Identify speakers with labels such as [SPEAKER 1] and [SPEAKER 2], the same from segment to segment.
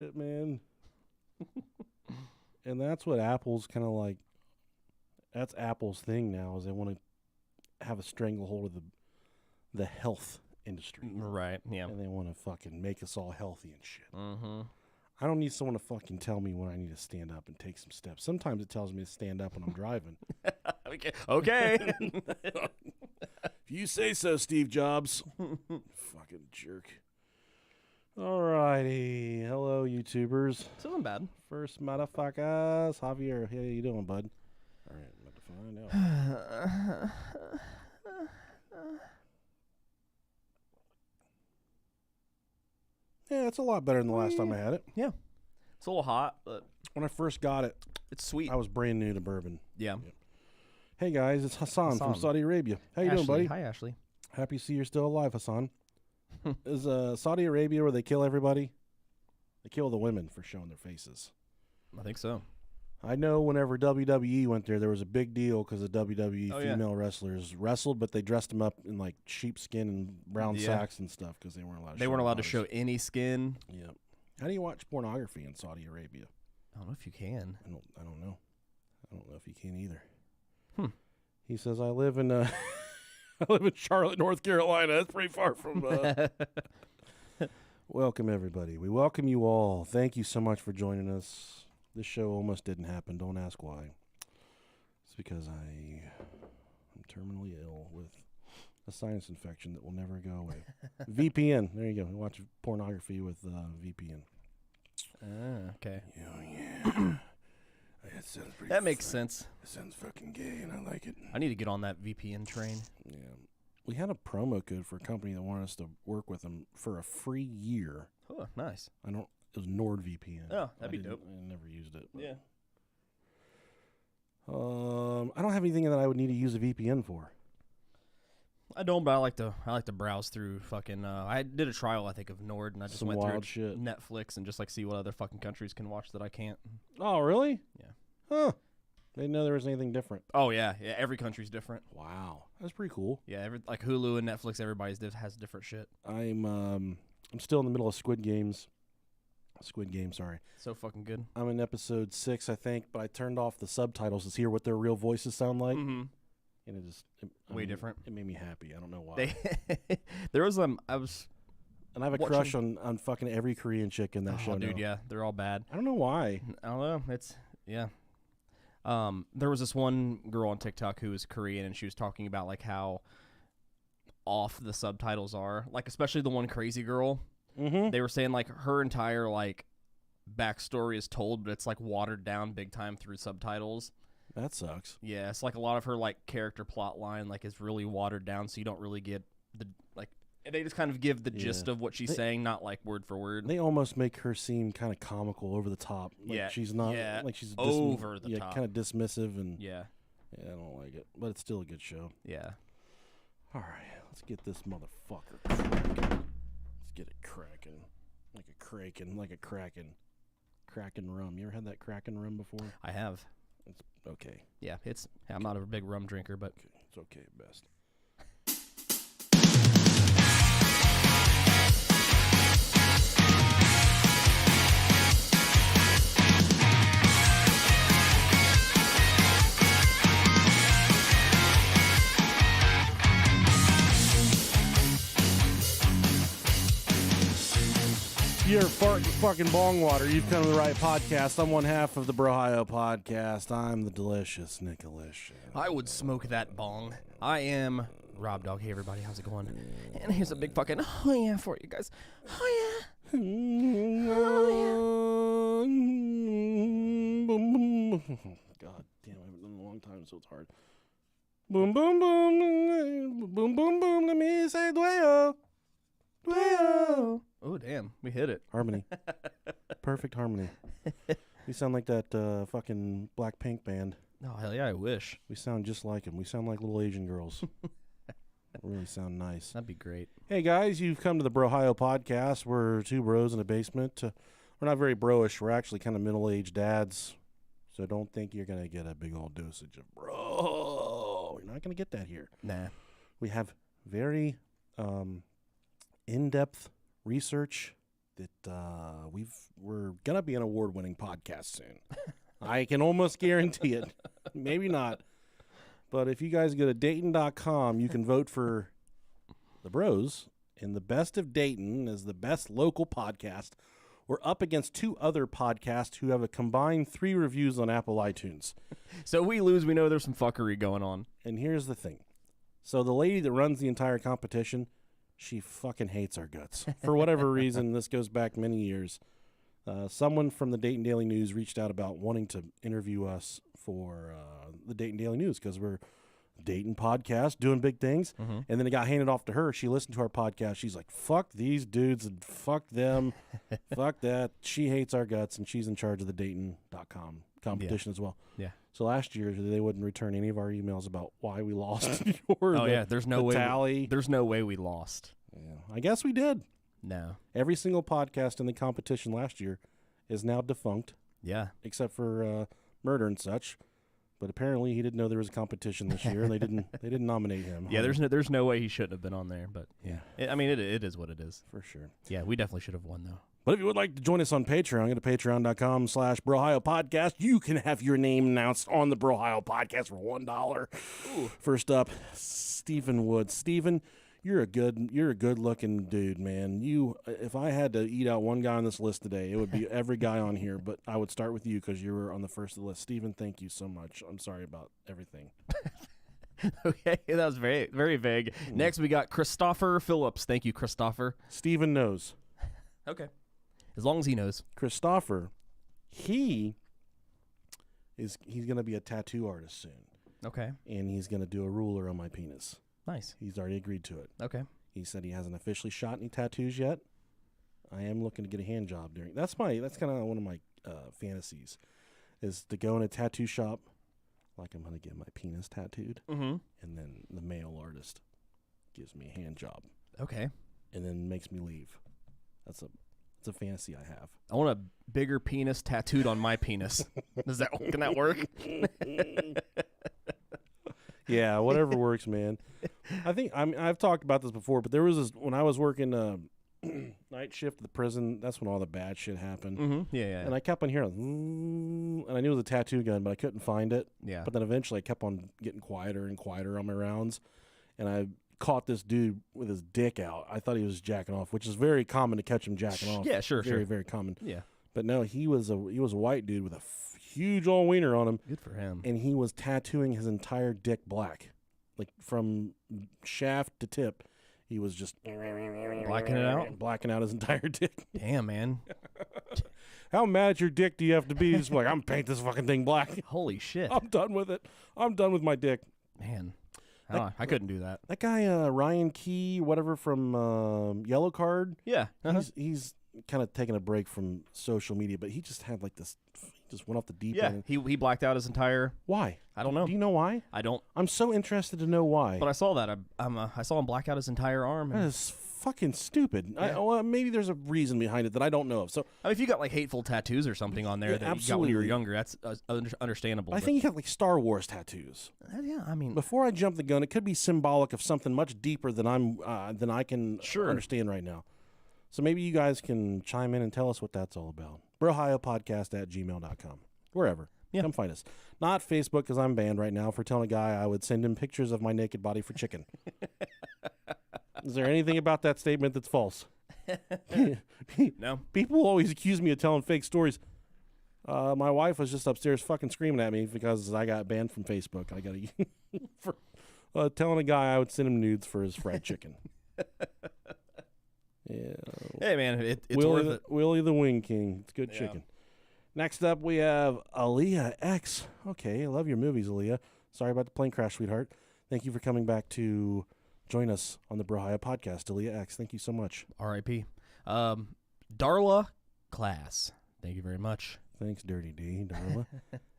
[SPEAKER 1] Shit, man. And that's what Apple's kind of like. That's Apple's thing now, is they want to have a stranglehold of the health industry.
[SPEAKER 2] Right, yeah.
[SPEAKER 1] And they want to fucking make us all healthy and shit.
[SPEAKER 2] Mm-hmm.
[SPEAKER 1] I don't need someone to fucking tell me when I need to stand up and take some steps. Sometimes it tells me to stand up when I'm driving.
[SPEAKER 2] Okay.
[SPEAKER 1] If you say so, Steve Jobs. Fucking jerk. Alrighty. Hello, YouTubers.
[SPEAKER 2] Something bad.
[SPEAKER 1] First motherfuckers. Javier, how you doing, bud? Alright, I'm about to find out. Yeah, it's a lot better than the last time I had it.
[SPEAKER 2] Yeah. It's a little hot, but
[SPEAKER 1] When I first got it,
[SPEAKER 2] it's sweet.
[SPEAKER 1] I was brand new to bourbon.
[SPEAKER 2] Yeah.
[SPEAKER 1] Hey guys, it's Hassan from
[SPEAKER 2] Hassan.
[SPEAKER 1] Saudi Arabia. How you doing, buddy?
[SPEAKER 2] Hi, Ashley.
[SPEAKER 1] Happy to see you're still alive, Hassan. Is Saudi Arabia where they kill everybody? They kill the women for showing their faces.
[SPEAKER 2] I think so.
[SPEAKER 1] I know whenever WWE went there was a big deal because the WWE female wrestlers wrestled, but they dressed them up in like sheepskin and brown sacks and stuff because they weren't allowed to
[SPEAKER 2] They weren't allowed to show any skin.
[SPEAKER 1] Yeah. How do you watch pornography in Saudi Arabia?
[SPEAKER 2] I don't know if you can.
[SPEAKER 1] I don't know. I don't know if you can either.
[SPEAKER 2] Hmm.
[SPEAKER 1] He says, I live in I live in Charlotte, North Carolina. That's pretty far from Welcome, everybody. We welcome you all. Thank you so much for joining us. This show almost didn't happen. Don't ask why. It's because I'm terminally ill with a sinus infection that will never go away. VPN. There you go. Watch pornography with VPN.
[SPEAKER 2] Okay.
[SPEAKER 1] Yeah. That sounds pretty
[SPEAKER 2] That makes sense.
[SPEAKER 1] It sounds fucking gay, and I like it.
[SPEAKER 2] I need to get on that VPN train.
[SPEAKER 1] Yeah. We had a promo code for a company that wanted us to work with them for a free year.
[SPEAKER 2] Oh, nice.
[SPEAKER 1] It was NordVPN.
[SPEAKER 2] Oh, that'd be dope.
[SPEAKER 1] I never used it.
[SPEAKER 2] Yeah.
[SPEAKER 1] I don't have anything that I would need to use a VPN for.
[SPEAKER 2] I don't, but I like to browse through fucking. I did a trial, I think, of Nord, and I just
[SPEAKER 1] Some
[SPEAKER 2] went
[SPEAKER 1] wild
[SPEAKER 2] through
[SPEAKER 1] shit.
[SPEAKER 2] Netflix and just like see what other fucking countries can watch that I can't.
[SPEAKER 1] Oh, really?
[SPEAKER 2] Yeah.
[SPEAKER 1] Huh. They didn't know there was anything different.
[SPEAKER 2] Oh yeah. Every country's different.
[SPEAKER 1] Wow, that's pretty cool.
[SPEAKER 2] Yeah, like Hulu and Netflix, everybody's has different shit.
[SPEAKER 1] I'm still in the middle of Squid Game, sorry.
[SPEAKER 2] So fucking good.
[SPEAKER 1] I'm in episode 6, I think, but I turned off the subtitles to hear what their real voices sound like.
[SPEAKER 2] Mm-hmm.
[SPEAKER 1] And it just
[SPEAKER 2] Way different.
[SPEAKER 1] It made me happy. I don't know why.
[SPEAKER 2] There was I was.
[SPEAKER 1] And I have a crush on fucking every Korean chick in that show.
[SPEAKER 2] Oh, dude,
[SPEAKER 1] now.
[SPEAKER 2] yeah, they're all bad.
[SPEAKER 1] I don't know why.
[SPEAKER 2] I don't know. It's there was this one girl on TikTok who was Korean, and she was talking about like how off the subtitles are, like especially the one crazy girl.
[SPEAKER 1] Mm-hmm.
[SPEAKER 2] They were saying like her entire like backstory is told, but it's like watered down big time through subtitles.
[SPEAKER 1] That sucks.
[SPEAKER 2] Yeah, it's like a lot of her like character plot line like is really watered down, so you don't really get the like. They just kind of give the gist of what she's saying, not like word for word.
[SPEAKER 1] They almost make her seem kind of comical, over the top. Like she's not. Like she's
[SPEAKER 2] over the top.
[SPEAKER 1] kind of dismissive and.
[SPEAKER 2] Yeah,
[SPEAKER 1] I don't like it, but it's still a good show.
[SPEAKER 2] Yeah.
[SPEAKER 1] All right, let's get this motherfucker cracking. Let's get it cracking, like a kraken rum. You ever had that kraken rum before?
[SPEAKER 2] I have.
[SPEAKER 1] It's okay.
[SPEAKER 2] Yeah, I'm not a big rum drinker, but
[SPEAKER 1] it's okay at best. You're farting fucking bong water. You've come to the right podcast. I'm one half of the Brohio podcast. I'm the delicious Nicolicious.
[SPEAKER 2] I would smoke that bong. I am Rob Dog. Hey everybody, how's it going? And here's a big fucking oh yeah for you guys. Oh yeah.
[SPEAKER 1] Oh yeah. God damn, I haven't done it in a long time, so it's hard. Boom boom boom boom boom boom. Let me say duello. Duello.
[SPEAKER 2] Oh, damn. We hit it.
[SPEAKER 1] Harmony. Perfect harmony. We sound like that fucking Blackpink band.
[SPEAKER 2] Oh, hell yeah, I wish.
[SPEAKER 1] We sound just like them. We sound like little Asian girls. Really sound nice.
[SPEAKER 2] That'd be great.
[SPEAKER 1] Hey, guys, you've come to the Brohio podcast. We're two bros in a basement. We're not very bro-ish. We're actually kind of middle-aged dads. So don't think you're going to get a big old dosage of bro. You're not going to get that here.
[SPEAKER 2] Nah.
[SPEAKER 1] We have very in-depth research that we're gonna be an award-winning podcast soon. I can almost guarantee it. Maybe not. But if you guys go to Dayton.com, you can vote for the Bros, and the Best of Dayton is the best local podcast. We're up against 2 other podcasts who have a combined 3 reviews on Apple iTunes.
[SPEAKER 2] So we lose, we know there's some fuckery going on.
[SPEAKER 1] And here's the thing. So the lady that runs the entire competition, she fucking hates our guts. For whatever reason, this goes back many years. Someone from the Dayton Daily News reached out about wanting to interview us for the Dayton Daily News because we're a Dayton podcast doing big things.
[SPEAKER 2] Mm-hmm.
[SPEAKER 1] And then it got handed off to her. She listened to our podcast. She's like, fuck these dudes and fuck them. Fuck that. She hates our guts, and she's in charge of the Dayton.com competition as well.
[SPEAKER 2] Yeah.
[SPEAKER 1] So last year, they wouldn't return any of our emails about why we lost.
[SPEAKER 2] There's no way.
[SPEAKER 1] Tally.
[SPEAKER 2] There's no way we lost.
[SPEAKER 1] Yeah, I guess we did.
[SPEAKER 2] No.
[SPEAKER 1] Every single podcast in the competition last year is now defunct.
[SPEAKER 2] Yeah.
[SPEAKER 1] Except for murder and such. But apparently he didn't know there was a competition this year, and they didn't nominate him.
[SPEAKER 2] Yeah, there's no way he shouldn't have been on there. But yeah, it is what it is
[SPEAKER 1] for sure.
[SPEAKER 2] Yeah, we definitely should have won though.
[SPEAKER 1] But if you would like to join us on Patreon, go to patreon.com/Brohio Podcast. You can have your name announced on the Brohio Podcast for $1. Ooh. First up, Stephen Woods. Stephen, you're a good looking dude, man. If I had to eat out one guy on this list today, it would be every guy on here. But I would start with you because you were on the first of the list. Stephen, thank you so much. I'm sorry about everything.
[SPEAKER 2] Okay, that was very, very vague. Next, we got Christopher Phillips. Thank you, Christopher.
[SPEAKER 1] Stephen knows.
[SPEAKER 2] Okay. As long as he knows.
[SPEAKER 1] Christopher, he's going to be a tattoo artist soon.
[SPEAKER 2] Okay.
[SPEAKER 1] And he's going to do a ruler on my penis.
[SPEAKER 2] Nice.
[SPEAKER 1] He's already agreed to it.
[SPEAKER 2] Okay.
[SPEAKER 1] He said he hasn't officially shot any tattoos yet. I am looking to get a hand job during. That's kind of one of my fantasies, is to go in a tattoo shop, like I'm going to get my penis tattooed, and then the male artist gives me a hand job.
[SPEAKER 2] Okay.
[SPEAKER 1] And then makes me leave. It's a fantasy I have.
[SPEAKER 2] I want a bigger penis tattooed on my penis. Can that work?
[SPEAKER 1] Yeah, whatever works, man. I think I've talked about this before, but there was this when I was working night shift at the prison. That's when all the bad shit happened.
[SPEAKER 2] Mm-hmm. Yeah.
[SPEAKER 1] And I kept on hearing, and I knew it was a tattoo gun, but I couldn't find it.
[SPEAKER 2] Yeah.
[SPEAKER 1] But then eventually I kept on getting quieter and quieter on my rounds, and I caught this dude with his dick out. I thought he was jacking off, which is very common to catch him jacking off.
[SPEAKER 2] Yeah, sure.
[SPEAKER 1] Very, very common.
[SPEAKER 2] Yeah.
[SPEAKER 1] But no, he was a white dude with a huge old wiener on him.
[SPEAKER 2] Good for him.
[SPEAKER 1] And he was tattooing his entire dick black, like from shaft to tip. He was just blacking out his entire dick.
[SPEAKER 2] Damn, man.
[SPEAKER 1] How mad at your dick do you have to be? Just like, I'm paint this fucking thing black.
[SPEAKER 2] Holy shit.
[SPEAKER 1] I'm done with it. I'm done with my dick.
[SPEAKER 2] Man, I couldn't do that.
[SPEAKER 1] That guy, Ryan Key, whatever from Yellow Card.
[SPEAKER 2] Yeah.
[SPEAKER 1] He's kind of taking a break from social media, but he just had like this. He just went off the deep end.
[SPEAKER 2] Yeah, he blacked out his entire.
[SPEAKER 1] Why?
[SPEAKER 2] I don't know.
[SPEAKER 1] Do you know why?
[SPEAKER 2] I don't.
[SPEAKER 1] I'm so interested to know why.
[SPEAKER 2] But I saw that. I saw him black out his entire arm.
[SPEAKER 1] That is fucking stupid.
[SPEAKER 2] Yeah.
[SPEAKER 1] Well, maybe there's a reason behind it that I don't know of. So
[SPEAKER 2] I mean, if you got like hateful tattoos or something on there that you got when you were younger, that's understandable.
[SPEAKER 1] I think he got like Star Wars tattoos.
[SPEAKER 2] Yeah, I mean,
[SPEAKER 1] before I jump the gun, it could be symbolic of something much deeper than I can understand right now. So maybe you guys can chime in and tell us what that's all about. BroHioPodcast@gmail.com. Wherever. Yeah. Come find us. Not Facebook, because I'm banned right now for telling a guy I would send him pictures of my naked body for chicken. Is there anything about that statement that's false?
[SPEAKER 2] No.
[SPEAKER 1] People always accuse me of telling fake stories. My wife was just upstairs fucking screaming at me because I got banned from Facebook. I got for telling a guy I would send him nudes for his fried chicken. Yeah.
[SPEAKER 2] Hey, man, it's worth it.
[SPEAKER 1] Willie the Wing King. It's good chicken. Next up, we have Aaliyah X. Okay, I love your movies, Aaliyah. Sorry about the plane crash, sweetheart. Thank you for coming back to join us on the Brohio Podcast, Aaliyah X. Thank you so much.
[SPEAKER 2] R.I.P. Darla Class. Thank you very much.
[SPEAKER 1] Thanks, Dirty D, Darla.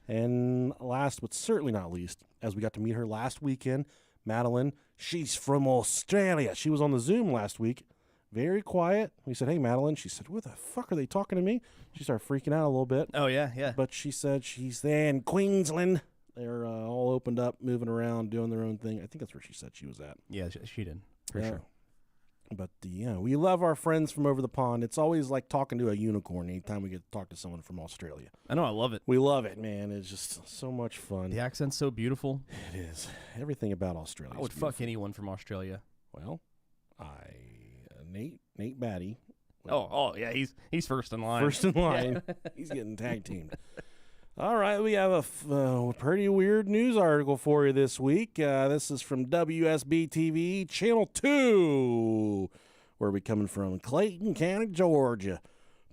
[SPEAKER 1] And last but certainly not least, as we got to meet her last weekend, Madeline. She's from Australia. She was on the Zoom last week. Very quiet. We said, hey, Madeline. She said, what the fuck are they talking to me? She started freaking out a little bit.
[SPEAKER 2] Oh, yeah, yeah.
[SPEAKER 1] But she said she's there in Queensland. They're all opened up, moving around, doing their own thing. I think that's where she said she was at.
[SPEAKER 2] Yeah, she did, for sure.
[SPEAKER 1] But we love our friends from over the pond. It's always like talking to a unicorn anytime we get to talk to someone from Australia.
[SPEAKER 2] I know, I love it.
[SPEAKER 1] We love it, man. It's just so much fun.
[SPEAKER 2] The accent's so beautiful.
[SPEAKER 1] It is. Everything about Australia.
[SPEAKER 2] I would fuck anyone from Australia.
[SPEAKER 1] Well, Nate Batty.
[SPEAKER 2] Oh yeah, he's first in line.
[SPEAKER 1] First in line. He's getting tag teamed. All right, we have a pretty weird news article for you this week. This is from WSB-TV, Channel 2. Where are we coming from? Clayton County, Georgia.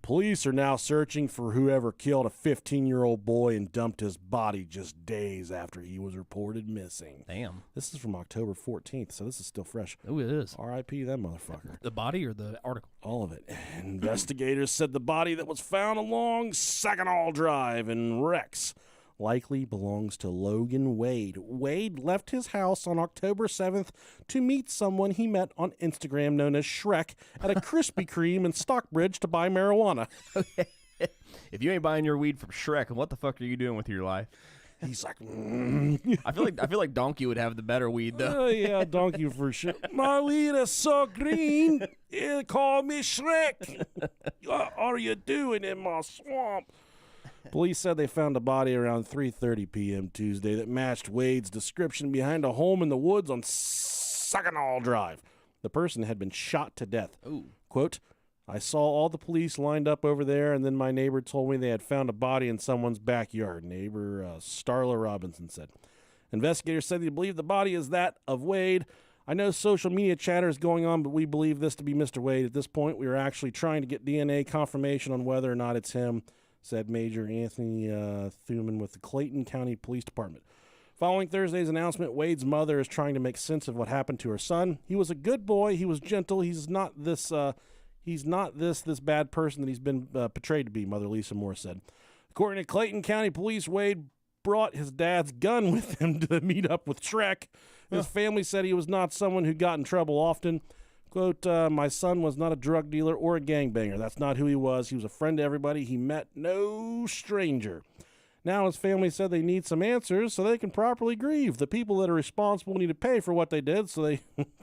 [SPEAKER 1] Police are now searching for whoever killed a 15-year-old boy and dumped his body just days after he was reported missing.
[SPEAKER 2] Damn.
[SPEAKER 1] This is from October 14th, so this is still fresh.
[SPEAKER 2] Oh, it is.
[SPEAKER 1] R.I.P. that motherfucker.
[SPEAKER 2] The body or the article?
[SPEAKER 1] All of it. Investigators said the body that was found along Saginaw Drive in Rex likely belongs to Logan Wade. Wade left his house on October 7th to meet someone he met on Instagram known as Shrek at a Krispy Kreme in Stockbridge to buy marijuana.
[SPEAKER 2] Okay. If you ain't buying your weed from Shrek, what the fuck are you doing with your life?
[SPEAKER 1] He's like,
[SPEAKER 2] I feel like Donkey would have the better weed though.
[SPEAKER 1] Oh yeah, Donkey for sure. My weed is so green, it call me Shrek. What are you doing in my swamp? Police said they found a body around 3:30 p.m. Tuesday that matched Wade's description behind a home in the woods on Saginaw Drive. The person had been shot to death.
[SPEAKER 2] Ooh.
[SPEAKER 1] Quote, I saw all the police lined up over there, and then my neighbor told me they had found a body in someone's backyard. Neighbor Starla Robinson said. Investigators said they believe the body is that of Wade. I know social media chatter is going on, but we believe this to be Mr. Wade. At this point, we are actually trying to get DNA confirmation on whether or not it's him, said Major Anthony Thuman with the Clayton County Police Department. Following Thursday's announcement, Wade's mother is trying to make sense of what happened to her son. He was a good boy. He was gentle. He's not this bad person that he's been portrayed to be, Mother Lisa Moore said. According to Clayton County Police, Wade brought his dad's gun with him to meet up with Shrek. His family said he was not someone who got in trouble often. Quote, my son was not a drug dealer or a gangbanger. That's not who he was. He was a friend to everybody he met, no stranger. Now his family said they need some answers so they can properly grieve. The people that are responsible need to pay for what they did, so they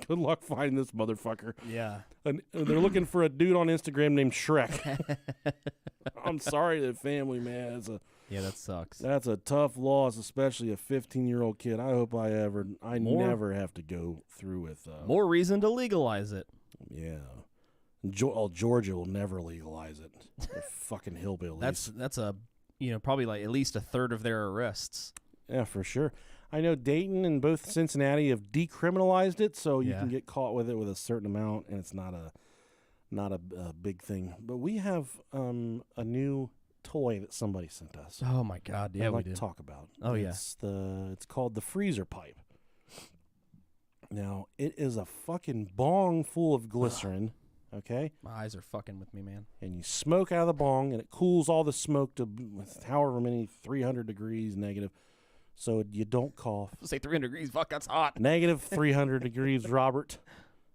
[SPEAKER 1] good luck finding this motherfucker.
[SPEAKER 2] Yeah.
[SPEAKER 1] And they're looking for a dude on Instagram named Shrek. I'm sorry to the family, man.
[SPEAKER 2] Yeah, that sucks.
[SPEAKER 1] That's a tough loss, especially a 15-year-old kid. I hope I never have to go through with...
[SPEAKER 2] more reason to legalize it.
[SPEAKER 1] Yeah. Georgia will never legalize it. They're fucking hillbillies.
[SPEAKER 2] That's a, probably like at least a third of their arrests.
[SPEAKER 1] Yeah, for sure. I know Dayton and both Cincinnati have decriminalized it, so you
[SPEAKER 2] Yeah.
[SPEAKER 1] can get caught with it with a certain amount, and it's not a big thing. But we have a new toy that somebody sent us.
[SPEAKER 2] Oh my God! Yeah,
[SPEAKER 1] I'd like
[SPEAKER 2] we did.
[SPEAKER 1] to talk about.
[SPEAKER 2] Oh yeah.
[SPEAKER 1] It's called the freezer pipe. Now it is a fucking bong full of glycerin. Okay.
[SPEAKER 2] My eyes are fucking with me, man.
[SPEAKER 1] And you smoke out of the bong, and it cools all the smoke to however many 300 degrees negative, so you don't cough.
[SPEAKER 2] Say 300 degrees. Fuck, that's hot.
[SPEAKER 1] Negative 300 degrees, Robert.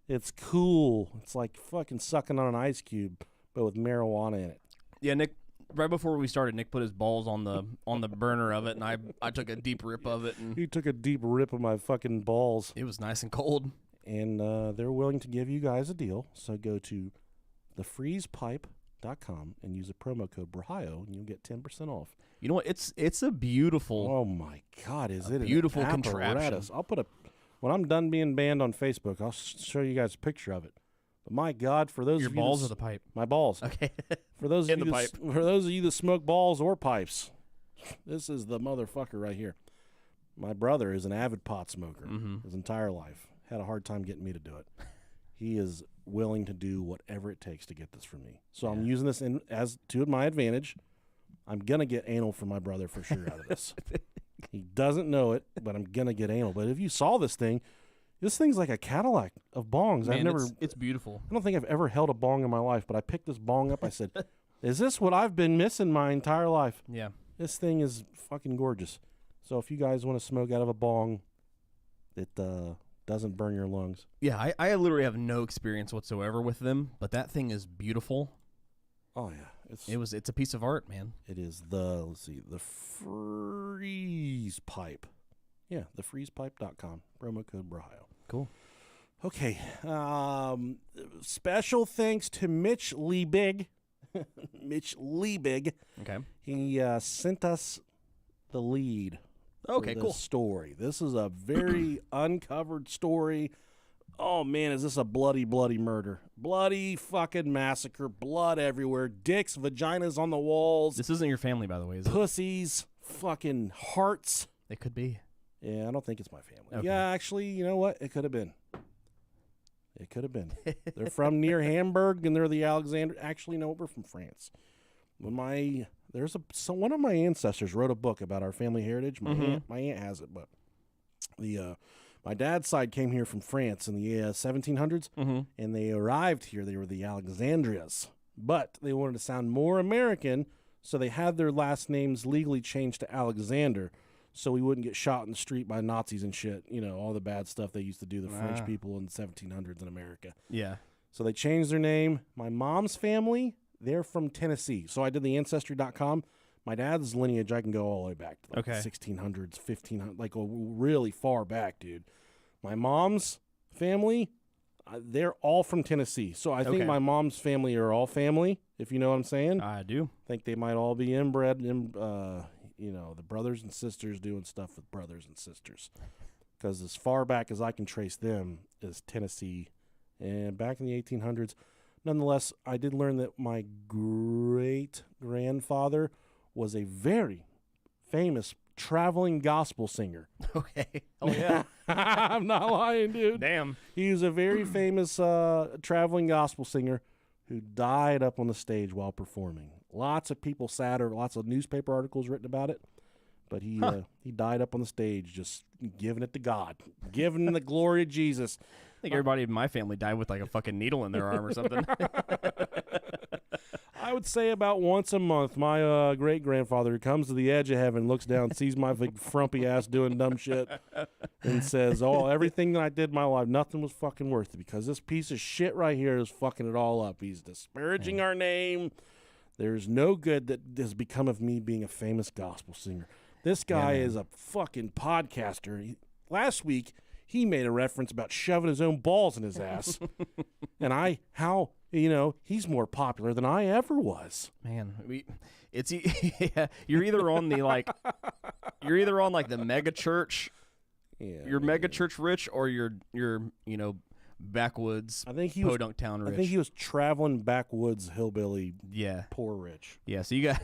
[SPEAKER 1] It's cool. It's like fucking sucking on an ice cube, but with marijuana in it.
[SPEAKER 2] Yeah, Nick. Right before we started, Nick put his balls on the burner of it, and I took a deep rip of it, and
[SPEAKER 1] He took a deep rip of my fucking balls.
[SPEAKER 2] it was nice and cold.
[SPEAKER 1] And they're willing to give you guys a deal. So go to thefreezepipe.com and use the promo code Brahio, and you'll get 10% off.
[SPEAKER 2] You know what? It's a beautiful.
[SPEAKER 1] Oh my God, is it
[SPEAKER 2] beautiful
[SPEAKER 1] an
[SPEAKER 2] contraption.
[SPEAKER 1] apparatus? I'll put when I'm done being banned on Facebook, I'll show you guys a picture of it. But my God, for those
[SPEAKER 2] Your
[SPEAKER 1] of you
[SPEAKER 2] balls or the pipe?
[SPEAKER 1] my balls.
[SPEAKER 2] Okay.
[SPEAKER 1] For those
[SPEAKER 2] In
[SPEAKER 1] of
[SPEAKER 2] the
[SPEAKER 1] you
[SPEAKER 2] pipe.
[SPEAKER 1] for those of you that smoke balls or pipes, this is the motherfucker right here. My brother is an avid pot smoker his entire life. Had a hard time getting me to do it. He is willing to do whatever it takes to get this from me. So I'm using this as to my advantage. I'm gonna get anal from my brother for sure out of this. He doesn't know it, but I'm gonna get anal. But if you saw this thing's like a Cadillac of bongs.
[SPEAKER 2] Man,
[SPEAKER 1] I've never.
[SPEAKER 2] It's beautiful.
[SPEAKER 1] I don't think I've ever held a bong in my life, but I picked this bong up. I said, "Is this what I've been missing my entire life?"
[SPEAKER 2] Yeah.
[SPEAKER 1] This thing is fucking gorgeous. So if you guys want to smoke out of a bong, it doesn't burn your lungs.
[SPEAKER 2] Yeah, I literally have no experience whatsoever with them, but that thing is beautiful.
[SPEAKER 1] Oh yeah,
[SPEAKER 2] It's a piece of art, man.
[SPEAKER 1] it is the freeze pipe. Yeah, thefreezepipe.com. Promo code Brahio.
[SPEAKER 2] Cool.
[SPEAKER 1] Okay. Special thanks to Mitch Liebig. Mitch Liebig.
[SPEAKER 2] Okay.
[SPEAKER 1] He sent us the lead.
[SPEAKER 2] Okay,
[SPEAKER 1] for
[SPEAKER 2] cool.
[SPEAKER 1] this story. This is a very uncovered story. Oh, man, is this a bloody, bloody murder. Bloody fucking massacre. Blood everywhere. Dicks, vaginas on the walls.
[SPEAKER 2] This isn't your family, by the way, is it?
[SPEAKER 1] Pussies. Fucking hearts.
[SPEAKER 2] It could be.
[SPEAKER 1] Yeah, I don't think it's my family.
[SPEAKER 2] Okay.
[SPEAKER 1] Yeah, actually, you know what? It could have been. It could have been. They're from near Hamburg, and they're the Alexander. Actually, no, we're from France. When one of my ancestors wrote a book about our family heritage. My aunt has it, but my dad's side came here from France in the 1700s, and they arrived here. They were the Alexandrias, but they wanted to sound more American, so they had their last names legally changed to Alexander, so we wouldn't get shot in the street by Nazis and shit. You know, all the bad stuff they used to do, the French people in the 1700s in America.
[SPEAKER 2] Yeah.
[SPEAKER 1] So they changed their name. My mom's family, they're from Tennessee. So I did the Ancestry.com. My dad's lineage, I can go all the way back to like 1600s, 1500s, like really far back, dude. My mom's family, they're all from Tennessee. So I think my mom's family are all family, if you know what I'm saying.
[SPEAKER 2] I do.
[SPEAKER 1] I think they might all be inbred, the brothers and sisters doing stuff with brothers and sisters. Because as far back as I can trace them is Tennessee. And back in the 1800s, nonetheless, I did learn that my great-grandfather was a very famous traveling gospel singer.
[SPEAKER 2] Okay. Oh, yeah.
[SPEAKER 1] I'm not lying, dude.
[SPEAKER 2] Damn.
[SPEAKER 1] He was a very famous traveling gospel singer who died up on the stage while performing. Lots of people lots of newspaper articles written about it. But he died up on the stage just giving it to God, giving the glory to Jesus.
[SPEAKER 2] I think everybody in my family died with like a fucking needle in their arm or something.
[SPEAKER 1] I would say about once a month, my great-grandfather comes to the edge of heaven, looks down, sees my big frumpy ass doing dumb shit, and says, everything that I did in my life, nothing was fucking worth it because this piece of shit right here is fucking it all up. He's disparaging our name. There's no good that has become of me being a famous gospel singer. This guy is a fucking podcaster. Last week, he made a reference about shoving his own balls in his ass. And he's more popular than I ever was.
[SPEAKER 2] Man, you're either on the mega church, you're mega church rich, or you're backwoods.
[SPEAKER 1] I think he
[SPEAKER 2] podunk town rich.
[SPEAKER 1] I think he was traveling backwoods hillbilly.
[SPEAKER 2] Yeah,
[SPEAKER 1] poor rich.
[SPEAKER 2] Yeah, so you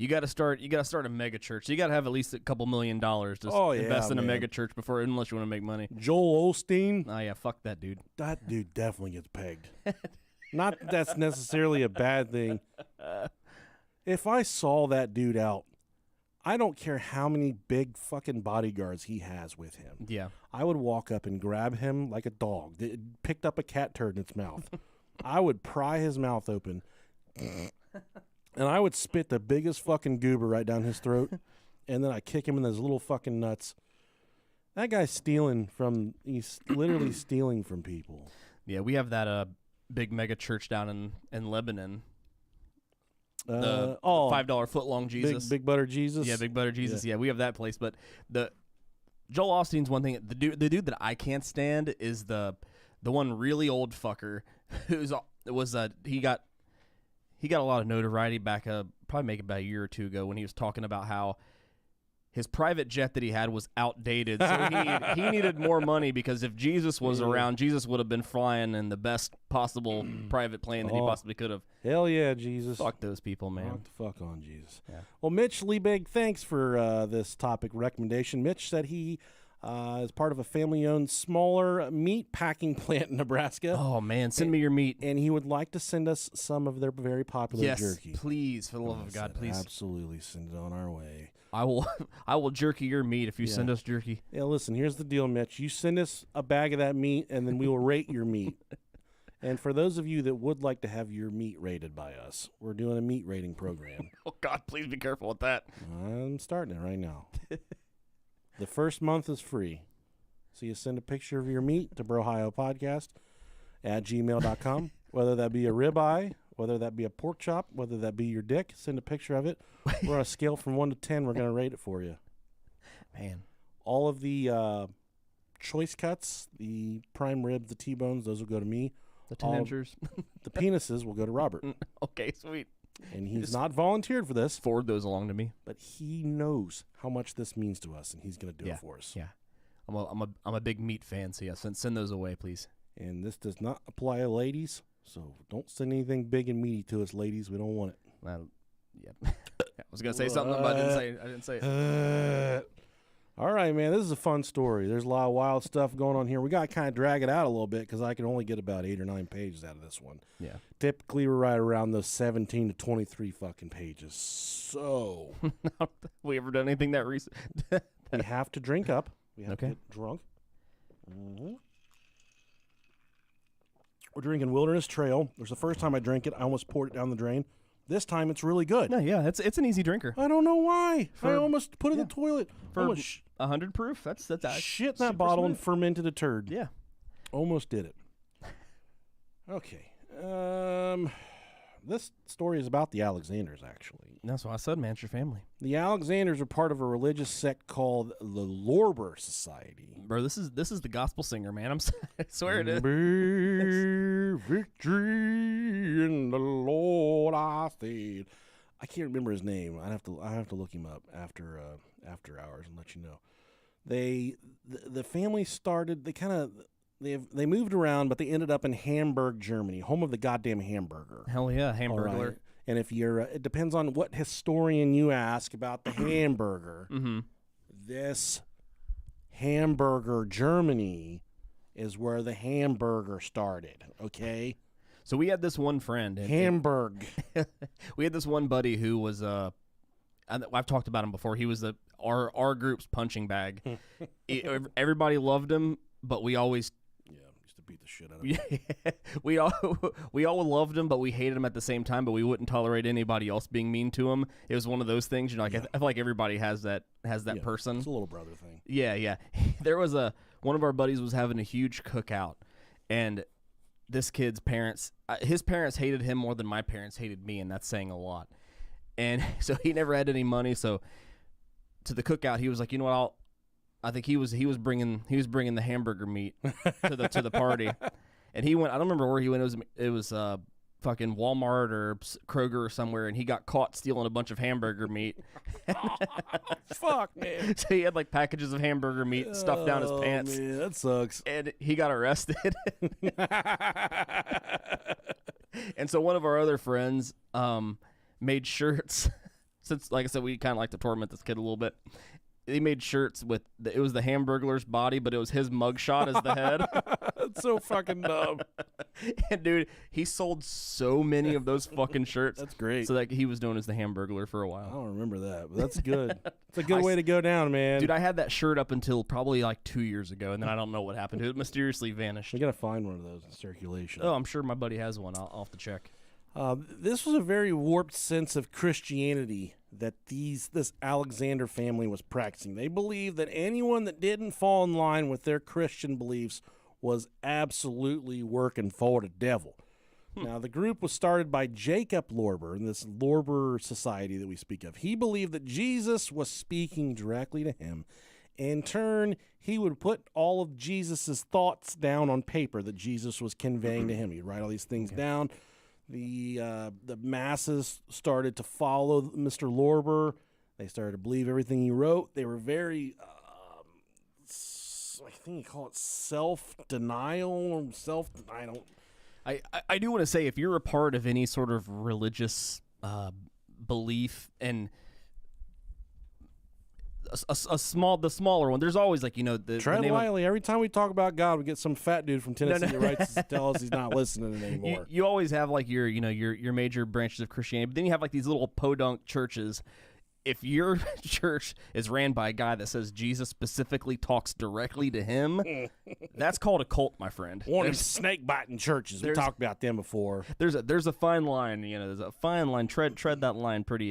[SPEAKER 2] got to start a mega church. So you got to have at least a couple $1 million to invest in a mega church unless you want to make money.
[SPEAKER 1] Joel Osteen.
[SPEAKER 2] Oh yeah, fuck that dude.
[SPEAKER 1] That dude definitely gets pegged. Not that that's necessarily a bad thing. If I saw that dude out, I don't care how many big fucking bodyguards he has with him.
[SPEAKER 2] Yeah.
[SPEAKER 1] I would walk up and grab him like a dog that picked up a cat turd in its mouth. I would pry his mouth open. And I would spit the biggest fucking goober right down his throat, and then I kick him in those little fucking nuts. That guy's he's literally stealing from people.
[SPEAKER 2] Yeah, we have that big mega church down in Lebanon. The $5 footlong Jesus.
[SPEAKER 1] Big Butter Jesus?
[SPEAKER 2] Yeah, Big Butter Jesus. Yeah, we have that place. But Joel Osteen's one thing. The dude that I can't stand is the one really old fucker he got a lot of notoriety back probably maybe about a year or two ago when he was talking about how his private jet that he had was outdated. So he needed more money because if Jesus was around, Jesus would have been flying in the best possible private plane that he possibly could have.
[SPEAKER 1] Hell yeah, Jesus.
[SPEAKER 2] Fuck those people, man.
[SPEAKER 1] What the fuck on Jesus.
[SPEAKER 2] Yeah.
[SPEAKER 1] Well, Mitch Liebig, thanks for this topic recommendation. Mitch said he is part of a family-owned smaller meat packing plant in Nebraska.
[SPEAKER 2] Oh, man, send me your meat.
[SPEAKER 1] And he would like to send us some of their very popular jerky.
[SPEAKER 2] Yes, please, for the love of God, please.
[SPEAKER 1] Absolutely, send it on our way.
[SPEAKER 2] I will jerky your meat if you send us jerky.
[SPEAKER 1] Yeah, listen, here's the deal, Mitch. You send us a bag of that meat, and then we will rate your meat. And for those of you that would like to have your meat rated by us, we're doing a meat rating program.
[SPEAKER 2] Oh, God, please be careful with that.
[SPEAKER 1] I'm starting it right now. The first month is free. So you send a picture of your meat to brohiopodcast@gmail.com. Whether that be a ribeye, whether that be a pork chop, whether that be your dick, send a picture of it. We're on a scale from 1 to 10. We're going to rate it for you.
[SPEAKER 2] Man.
[SPEAKER 1] All of the choice cuts, the prime ribs, the T-bones, those will go to me.
[SPEAKER 2] The 10 inchers.
[SPEAKER 1] The penises will go to Robert.
[SPEAKER 2] Okay, sweet.
[SPEAKER 1] And he's not volunteered for this.
[SPEAKER 2] Forward those along to me.
[SPEAKER 1] But he knows how much this means to us, and he's going to do it for us.
[SPEAKER 2] Yeah. I'm a big meat fan, so yeah, send those away, please.
[SPEAKER 1] And this does not apply to ladies, so don't send anything big and meaty to us, ladies. We don't want it.
[SPEAKER 2] Yep. I was going to say something, but I didn't say it.
[SPEAKER 1] All right, man, this is a fun story. There's a lot of wild stuff going on here. We got to kind of drag it out a little bit because I can only get about 8 or 9 pages out of this one.
[SPEAKER 2] Yeah.
[SPEAKER 1] Typically, we're right around those 17 to 23 fucking pages. So.
[SPEAKER 2] We ever done anything that recent?
[SPEAKER 1] We have to drink up. We have to
[SPEAKER 2] Okay.
[SPEAKER 1] get drunk. Mm-hmm. We're drinking Wilderness Trail. It was the first time I drank it. I almost poured it down the drain. This time it's really good.
[SPEAKER 2] No, yeah, it's an easy drinker.
[SPEAKER 1] I don't know why. I almost put it in
[SPEAKER 2] yeah.
[SPEAKER 1] the toilet.
[SPEAKER 2] For 100 proof, that's
[SPEAKER 1] shit in that bottle and
[SPEAKER 2] smooth.
[SPEAKER 1] fermented a turd.
[SPEAKER 2] Yeah.
[SPEAKER 1] Almost did it. Okay. This story is about the Alexanders, actually.
[SPEAKER 2] That's why I said, man, it's your family.
[SPEAKER 1] The Alexanders are part of a religious sect called the Lorber Society.
[SPEAKER 2] Bro, this is the gospel singer, man. I swear it is.
[SPEAKER 1] Victory in the Lord I said. I can't remember his name. I have to look him up after hours and let you know. The family started. They moved around, but they ended up in Hamburg, Germany, home of the goddamn hamburger.
[SPEAKER 2] Hell yeah, hamburger.
[SPEAKER 1] Right. And if you're, it depends on what historian you ask about the hamburger.
[SPEAKER 2] Mm-hmm.
[SPEAKER 1] This hamburger, Germany, is where the hamburger started. Okay.
[SPEAKER 2] So we had this one friend.
[SPEAKER 1] Hamburg.
[SPEAKER 2] We had this one buddy who was I've talked about him before. He was our group's punching bag. Everybody loved him, but we always.
[SPEAKER 1] Used to beat the shit out of him.
[SPEAKER 2] we all loved him, but we hated him at the same time. But we wouldn't tolerate anybody else being mean to him. It was one of those things, I feel like everybody has that person.
[SPEAKER 1] It's a little brother thing.
[SPEAKER 2] Yeah. There was one of our buddies was having a huge cookout, and this kid's parents, his parents hated him more than my parents hated me, and that's saying a lot. And so he never had any money. So to the cookout, he was like, you know what, I think he was bringing the hamburger meat to the party, and he went. I don't remember where he went. It was fucking Walmart or Kroger or somewhere, and he got caught stealing a bunch of hamburger meat.
[SPEAKER 1] Fuck, man.
[SPEAKER 2] So he had like packages of hamburger meat stuffed down his pants.
[SPEAKER 1] Man, that sucks.
[SPEAKER 2] And he got arrested. And so one of our other friends made shirts. Since, like I said, we kind of like to torment this kid a little bit. He made shirts with it was the Hamburglar's body, but it was his mugshot as the head.
[SPEAKER 1] That's so fucking dumb.
[SPEAKER 2] And dude, he sold so many of those fucking shirts.
[SPEAKER 1] That's great.
[SPEAKER 2] So that he was known as the Hamburglar for a
[SPEAKER 1] I
[SPEAKER 2] while.
[SPEAKER 1] don't remember that, but that's good. It's a good way to go down, man.
[SPEAKER 2] Dude, I had that shirt up until probably like 2 years ago, and then I don't know what happened. It mysteriously vanished.
[SPEAKER 1] We gotta find one of those in circulation.
[SPEAKER 2] Oh, I'm sure my buddy has one. I'll have to check.
[SPEAKER 1] This was a very warped sense of Christianity that this Alexander family was practicing. They believed that anyone that didn't fall in line with their Christian beliefs was absolutely working for the devil. Now, the group was started by Jacob Lorber in this Lorber Society that we speak of. He believed that Jesus was speaking directly to him. In turn, he would put all of Jesus's thoughts down on paper that Jesus was conveying to him. He'd write all these things down. The masses started to follow Mr. Lorber. They started to believe everything he wrote. They were very, I think you call it self-denial.
[SPEAKER 2] I do want to say, if you're a part of any sort of religious belief, and the smaller one, there's always like,
[SPEAKER 1] Tread lightly. Every time we talk about God, we get some fat dude from Tennessee that writes to tell us he's not listening anymore.
[SPEAKER 2] You always have like your major branches of Christianity, but then you have like these little podunk churches. If your church is ran by a guy that says Jesus specifically talks directly to him, that's called a cult, my friend.
[SPEAKER 1] One of snake biting churches. We talked about them before.
[SPEAKER 2] There's a fine line. There's a fine line. Tread that line pretty.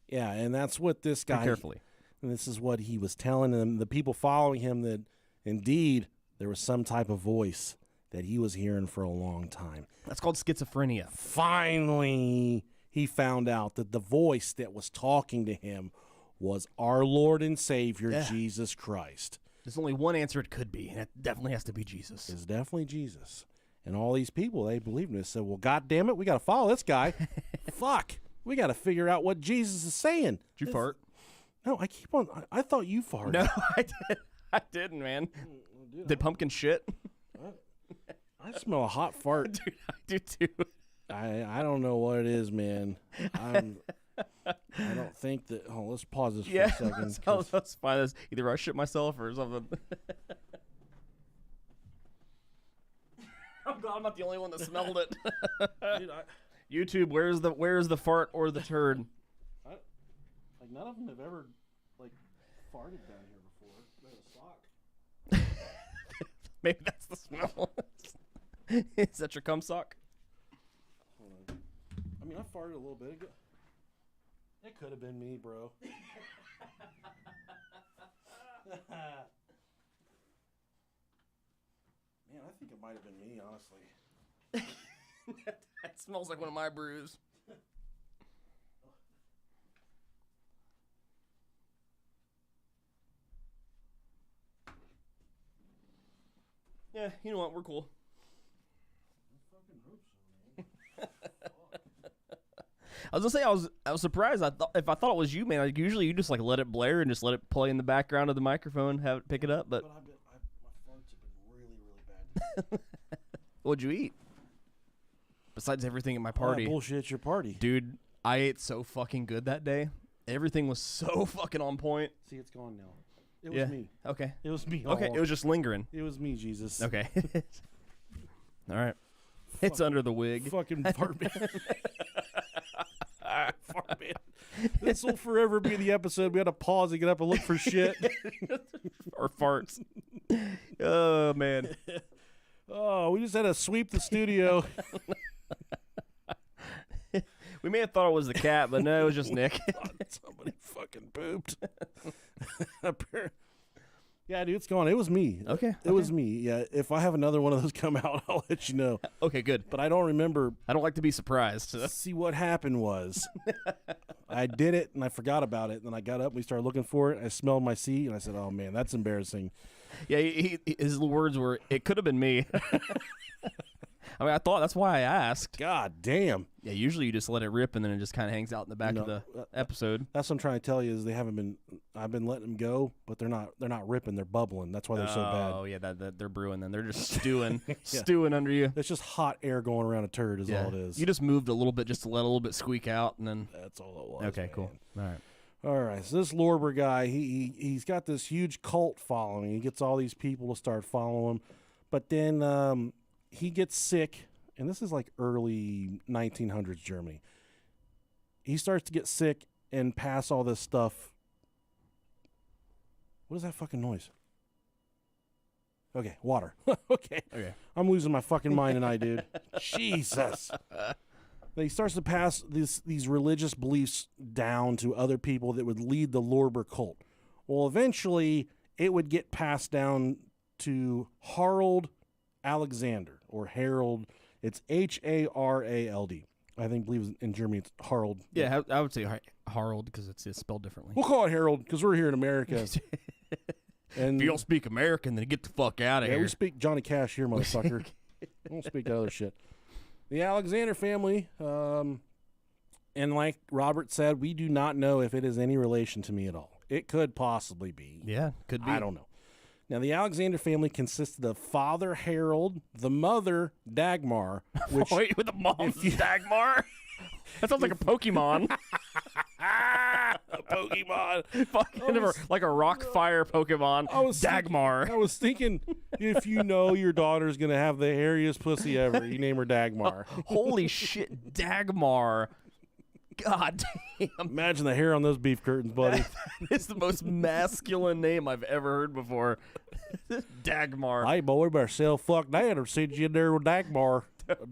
[SPEAKER 1] Yeah, and that's what this guy
[SPEAKER 2] carefully.
[SPEAKER 1] And this is what he was telling them, the people following him, that indeed there was some type of voice that he was hearing for a long time.
[SPEAKER 2] That's called schizophrenia.
[SPEAKER 1] Finally, he found out that the voice that was talking to him was our Lord and Savior, Jesus Christ.
[SPEAKER 2] There's only one answer it could be, and it definitely has to be Jesus.
[SPEAKER 1] It's definitely Jesus. And all these people, they believed in this. Said, well, God damn it, we got to follow this guy. Fuck. We got to figure out what Jesus is saying.
[SPEAKER 2] Did you fart?
[SPEAKER 1] No, I keep on. I thought you farted.
[SPEAKER 2] No, I didn't, man.
[SPEAKER 1] Dude,
[SPEAKER 2] Did pumpkin shit?
[SPEAKER 1] I smell a hot fart.
[SPEAKER 2] Dude, I do too.
[SPEAKER 1] I don't know what it is, man. I don't think that. Oh, let's pause this for a second.
[SPEAKER 2] Let's find this. Either I shit myself or something. I'm glad I'm not the only one that smelled it.
[SPEAKER 1] Dude,
[SPEAKER 2] YouTube, where's the fart or the turd?
[SPEAKER 1] Like none of them have ever like farted down here before. There's a sock.
[SPEAKER 2] Maybe that's the smell. Is that your cum sock?
[SPEAKER 1] Hold on. I mean, I farted a little bit ago. It could have been me, bro. Man, I think it might have been me, honestly.
[SPEAKER 2] That smells like one of my brews. Yeah, you know what? We're cool.
[SPEAKER 1] I fucking hope so, man.
[SPEAKER 2] I was gonna say I was surprised. If I thought it was you, man, like usually you just like let it blare and just let it play in the background of the microphone, have it pick it up. But
[SPEAKER 1] my farts have been really, really bad.
[SPEAKER 2] what'd you eat? Besides everything at my party,
[SPEAKER 1] bullshit at your party,
[SPEAKER 2] dude. I ate so fucking good that day. Everything was so fucking on point.
[SPEAKER 1] See, it's gone now. It was me.
[SPEAKER 2] Okay.
[SPEAKER 1] It was me.
[SPEAKER 2] Okay, it was just lingering.
[SPEAKER 1] It was me, Jesus.
[SPEAKER 2] Okay. All right. It's under the wig.
[SPEAKER 1] Fucking fart man. Fart man. This will forever be the episode. We had to pause and get up and look for shit.
[SPEAKER 2] Or farts. Oh, man.
[SPEAKER 1] Oh, we just had to sweep the studio.
[SPEAKER 2] We may have thought it was the cat, but no, it was just Nick.
[SPEAKER 1] Somebody fucking pooped. Yeah, dude, it's gone. It was me.
[SPEAKER 2] Okay.
[SPEAKER 1] It was me. Yeah, if I have another one of those come out, I'll let you know.
[SPEAKER 2] Okay, good.
[SPEAKER 1] But I don't remember.
[SPEAKER 2] I don't like to be surprised. So.
[SPEAKER 1] See, what happened was I did it, and I forgot about it. And then I got up, and we started looking for it. I smelled my seat, and I said, oh, man, that's embarrassing.
[SPEAKER 2] Yeah, his words were, it could have been me. I mean, I thought that's why I asked.
[SPEAKER 1] God damn.
[SPEAKER 2] Yeah, usually you just let it rip, and then it just kind of hangs out in the back of the episode.
[SPEAKER 1] That's what I'm trying to tell you is they haven't been. I've been letting them go, but they're not ripping. They're bubbling. That's why they're so bad.
[SPEAKER 2] Oh yeah, that they're brewing. Then they're just stewing, stewing under you.
[SPEAKER 1] It's just hot air going around a turd. Is all it is.
[SPEAKER 2] You just moved a little bit just to let a little bit squeak out, and then
[SPEAKER 1] that's all it was.
[SPEAKER 2] Okay, cool. All right.
[SPEAKER 1] All right. So this Lorber guy, he's got this huge cult following. He gets all these people to start following him, but then he gets sick. And this is like early 1900s Germany. He starts to get sick and pass all this stuff. What is that fucking noise? Okay, water. Okay. I'm losing my fucking mind tonight, dude. Jesus. He starts to pass these religious beliefs down to other people that would lead the Lorber cult. Well, eventually, it would get passed down to Harold Alexander, or Harold. It's Harald. I believe in Germany it's Harold.
[SPEAKER 2] Yeah, I would say Harold because it's spelled differently.
[SPEAKER 1] We'll call it Harold because we're here in America. And
[SPEAKER 2] if you don't speak American, then get the fuck out of here.
[SPEAKER 1] Yeah, we speak Johnny Cash here, motherfucker. We don't speak that other shit. The Alexander family, and like Robert said, we do not know if it is any relation to me at all. It could possibly be.
[SPEAKER 2] Yeah, could be.
[SPEAKER 1] I don't know. Now, the Alexander family consisted of Father Harold, the mother Dagmar. Which,
[SPEAKER 2] wait, with the mom's Dagmar? That sounds like a Pokemon.
[SPEAKER 1] A Pokemon.
[SPEAKER 2] Like a rock fire Pokemon. Dagmar.
[SPEAKER 1] I was thinking, if you know your daughter's going to have the hairiest pussy ever, you name her Dagmar.
[SPEAKER 2] Holy shit, Dagmar. God damn.
[SPEAKER 1] Imagine the hair on those beef curtains, buddy.
[SPEAKER 2] That is the most masculine name I've ever heard before. Dagmar.
[SPEAKER 1] Hey, boy, better sell fuck dad or send you in there with Dagmar.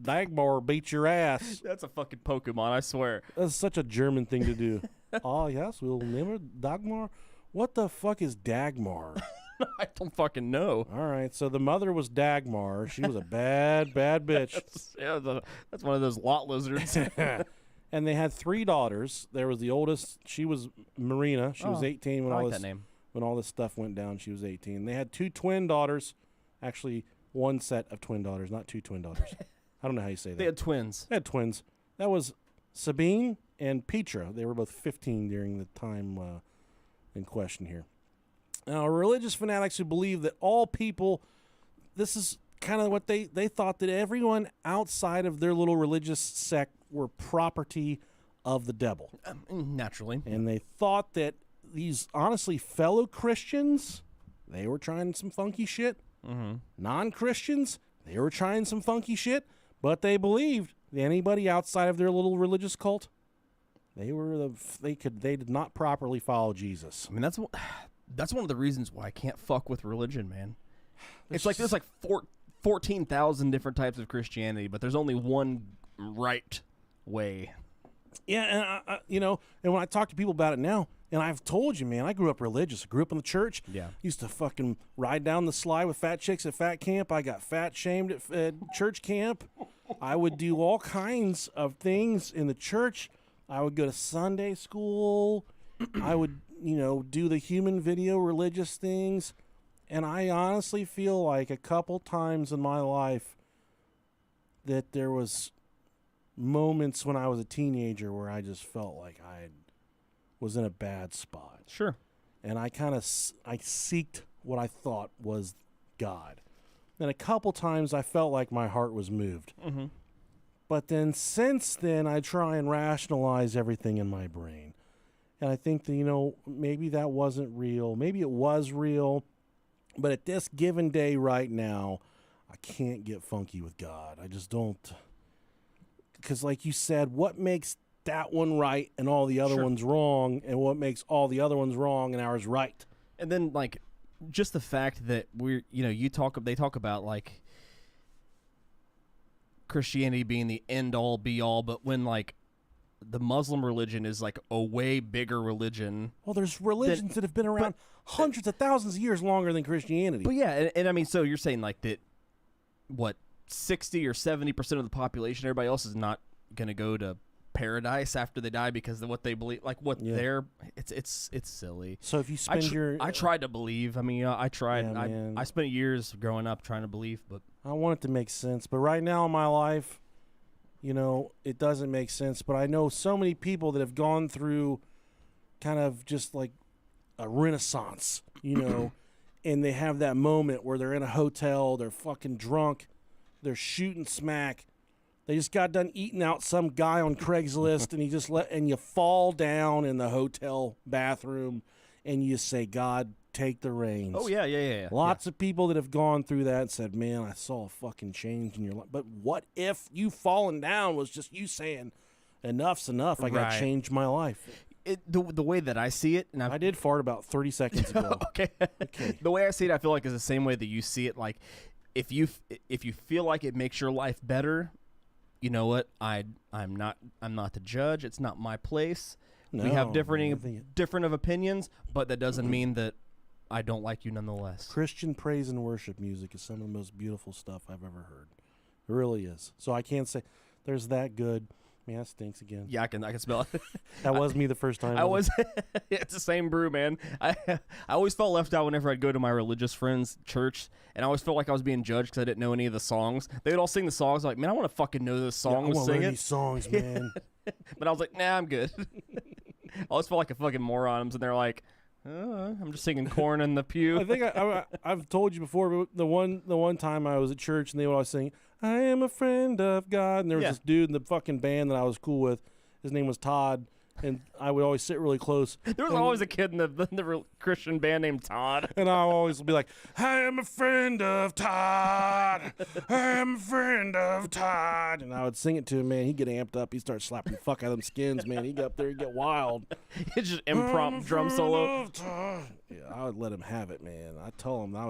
[SPEAKER 1] Dagmar beat your ass.
[SPEAKER 2] That's a fucking Pokemon, I swear.
[SPEAKER 1] That's such a German thing to do. Oh, yes, we'll name it Dagmar. What the fuck is Dagmar?
[SPEAKER 2] I don't fucking know.
[SPEAKER 1] All right, so the mother was Dagmar. She was a bad, bad bitch.
[SPEAKER 2] That's one of those lot lizards.
[SPEAKER 1] And they had 3 daughters. There was the oldest. She was Marina. She was 18 when
[SPEAKER 2] I
[SPEAKER 1] all
[SPEAKER 2] like
[SPEAKER 1] this
[SPEAKER 2] that name.
[SPEAKER 1] when all this stuff went down. She was 18. They had 2 twin daughters. Actually, one set of twin daughters, not 2 twin daughters. I don't know how you say that.
[SPEAKER 2] They had twins.
[SPEAKER 1] They had twins. That was Sabine and Petra. They were both 15 during the time in question here. Now, religious fanatics who believe that all people, this is kind of what they thought, that everyone outside of their little religious sect were property of the devil.
[SPEAKER 2] Naturally.
[SPEAKER 1] And they thought that these, honestly, fellow Christians, they were trying some funky shit.
[SPEAKER 2] Mm-hmm.
[SPEAKER 1] Non-Christians, they were trying some funky shit, but they believed that anybody outside of their little religious cult, they did not properly follow Jesus.
[SPEAKER 2] I mean, that's one of the reasons why I can't fuck with religion, man. There's like 14,000 different types of Christianity, but there's only one right way.
[SPEAKER 1] Yeah, and and when I talk to people about it now, and I've told you, man, I grew up religious. I grew up in the church.
[SPEAKER 2] Yeah.
[SPEAKER 1] Used to fucking ride down the slide with fat chicks at fat camp. I got fat shamed at church camp. I would do all kinds of things in the church. I would go to Sunday school. I would, do the human video religious things. And I honestly feel like a couple times in my life that there was moments when I was a teenager where I just felt like I was in a bad spot.
[SPEAKER 2] Sure.
[SPEAKER 1] And I seeked what I thought was God. And a couple times I felt like my heart was moved.
[SPEAKER 2] Mm-hmm.
[SPEAKER 1] But then since then, I try and rationalize everything in my brain. And I think that, maybe that wasn't real. Maybe it was real. But at this given day right now, I can't get funky with God. I just don't. Because like you said, what makes that one right and all the other ones wrong, and what makes all the other ones wrong and ours right?
[SPEAKER 2] And then, like, just the fact that they talk about, like, Christianity being the end-all, be-all, but when, like, the Muslim religion is, like, a way bigger religion.
[SPEAKER 1] Well, there's religions that have been around hundreds of thousands of years longer than Christianity.
[SPEAKER 2] But, yeah, and I mean, so you're saying, like, that, 60 or 70% of the population, everybody else is not going to go to paradise after they die because of what they believe, like what they're, it's silly.
[SPEAKER 1] So if you spend
[SPEAKER 2] I tried to believe. I mean, I tried.
[SPEAKER 1] Yeah,
[SPEAKER 2] I spent years growing up trying to believe, but
[SPEAKER 1] I want it to make sense. But right now in my life, it doesn't make sense. But I know so many people that have gone through kind of just like a renaissance, and they have that moment where they're in a hotel, they're fucking drunk, they're shooting smack. They just got done eating out some guy on Craigslist, and and you fall down in the hotel bathroom, and you say, "God, take the reins."
[SPEAKER 2] Oh yeah.
[SPEAKER 1] Lots of people that have gone through that and said, "Man, I saw a fucking change in your life." But what if you falling down was just you saying, "Enough's enough. I got to change my life."
[SPEAKER 2] The way that I see it, and
[SPEAKER 1] I did fart about 30 seconds ago.
[SPEAKER 2] Okay. The way I see it, I feel like is the same way that you see it. Like, if you feel like it makes your life better, you know what? I'm not the judge. It's not my place.
[SPEAKER 1] No,
[SPEAKER 2] we have different of opinions, but that doesn't mean that I don't like you nonetheless.
[SPEAKER 1] Christian praise and worship music is some of the most beautiful stuff I've ever heard. It really is. So I can't say there's that good. Man, that stinks again.
[SPEAKER 2] Yeah, I can smell it.
[SPEAKER 1] That was me the first time.
[SPEAKER 2] It's the same brew, man. I always felt left out whenever I'd go to my religious friends' church, and I always felt like I was being judged because I didn't know any of the songs. They would all sing the songs. Like, man, I want to fucking know this song.
[SPEAKER 1] I want to learn
[SPEAKER 2] it.
[SPEAKER 1] these songs, man.
[SPEAKER 2] But I was like, nah, I'm good. I always felt like a fucking moron, and they're like, I'm just singing Corn in the pew.
[SPEAKER 1] I think I've told you before, but the one time I was at church and they would always sing, "I am a friend of God," and there was this dude in the fucking band that I was cool with. His name was Todd, and I would always sit really close.
[SPEAKER 2] There was always a kid in the Christian band named Todd.
[SPEAKER 1] And I would always be like, "I am a friend of Todd. I am a friend of Todd." And I would sing it to him, man. He'd get amped up. He'd start slapping the fuck out of them skins, man. He'd get up there and get wild.
[SPEAKER 2] It's just impromptu drum solo.
[SPEAKER 1] Yeah, I would let him have it, man. I told him I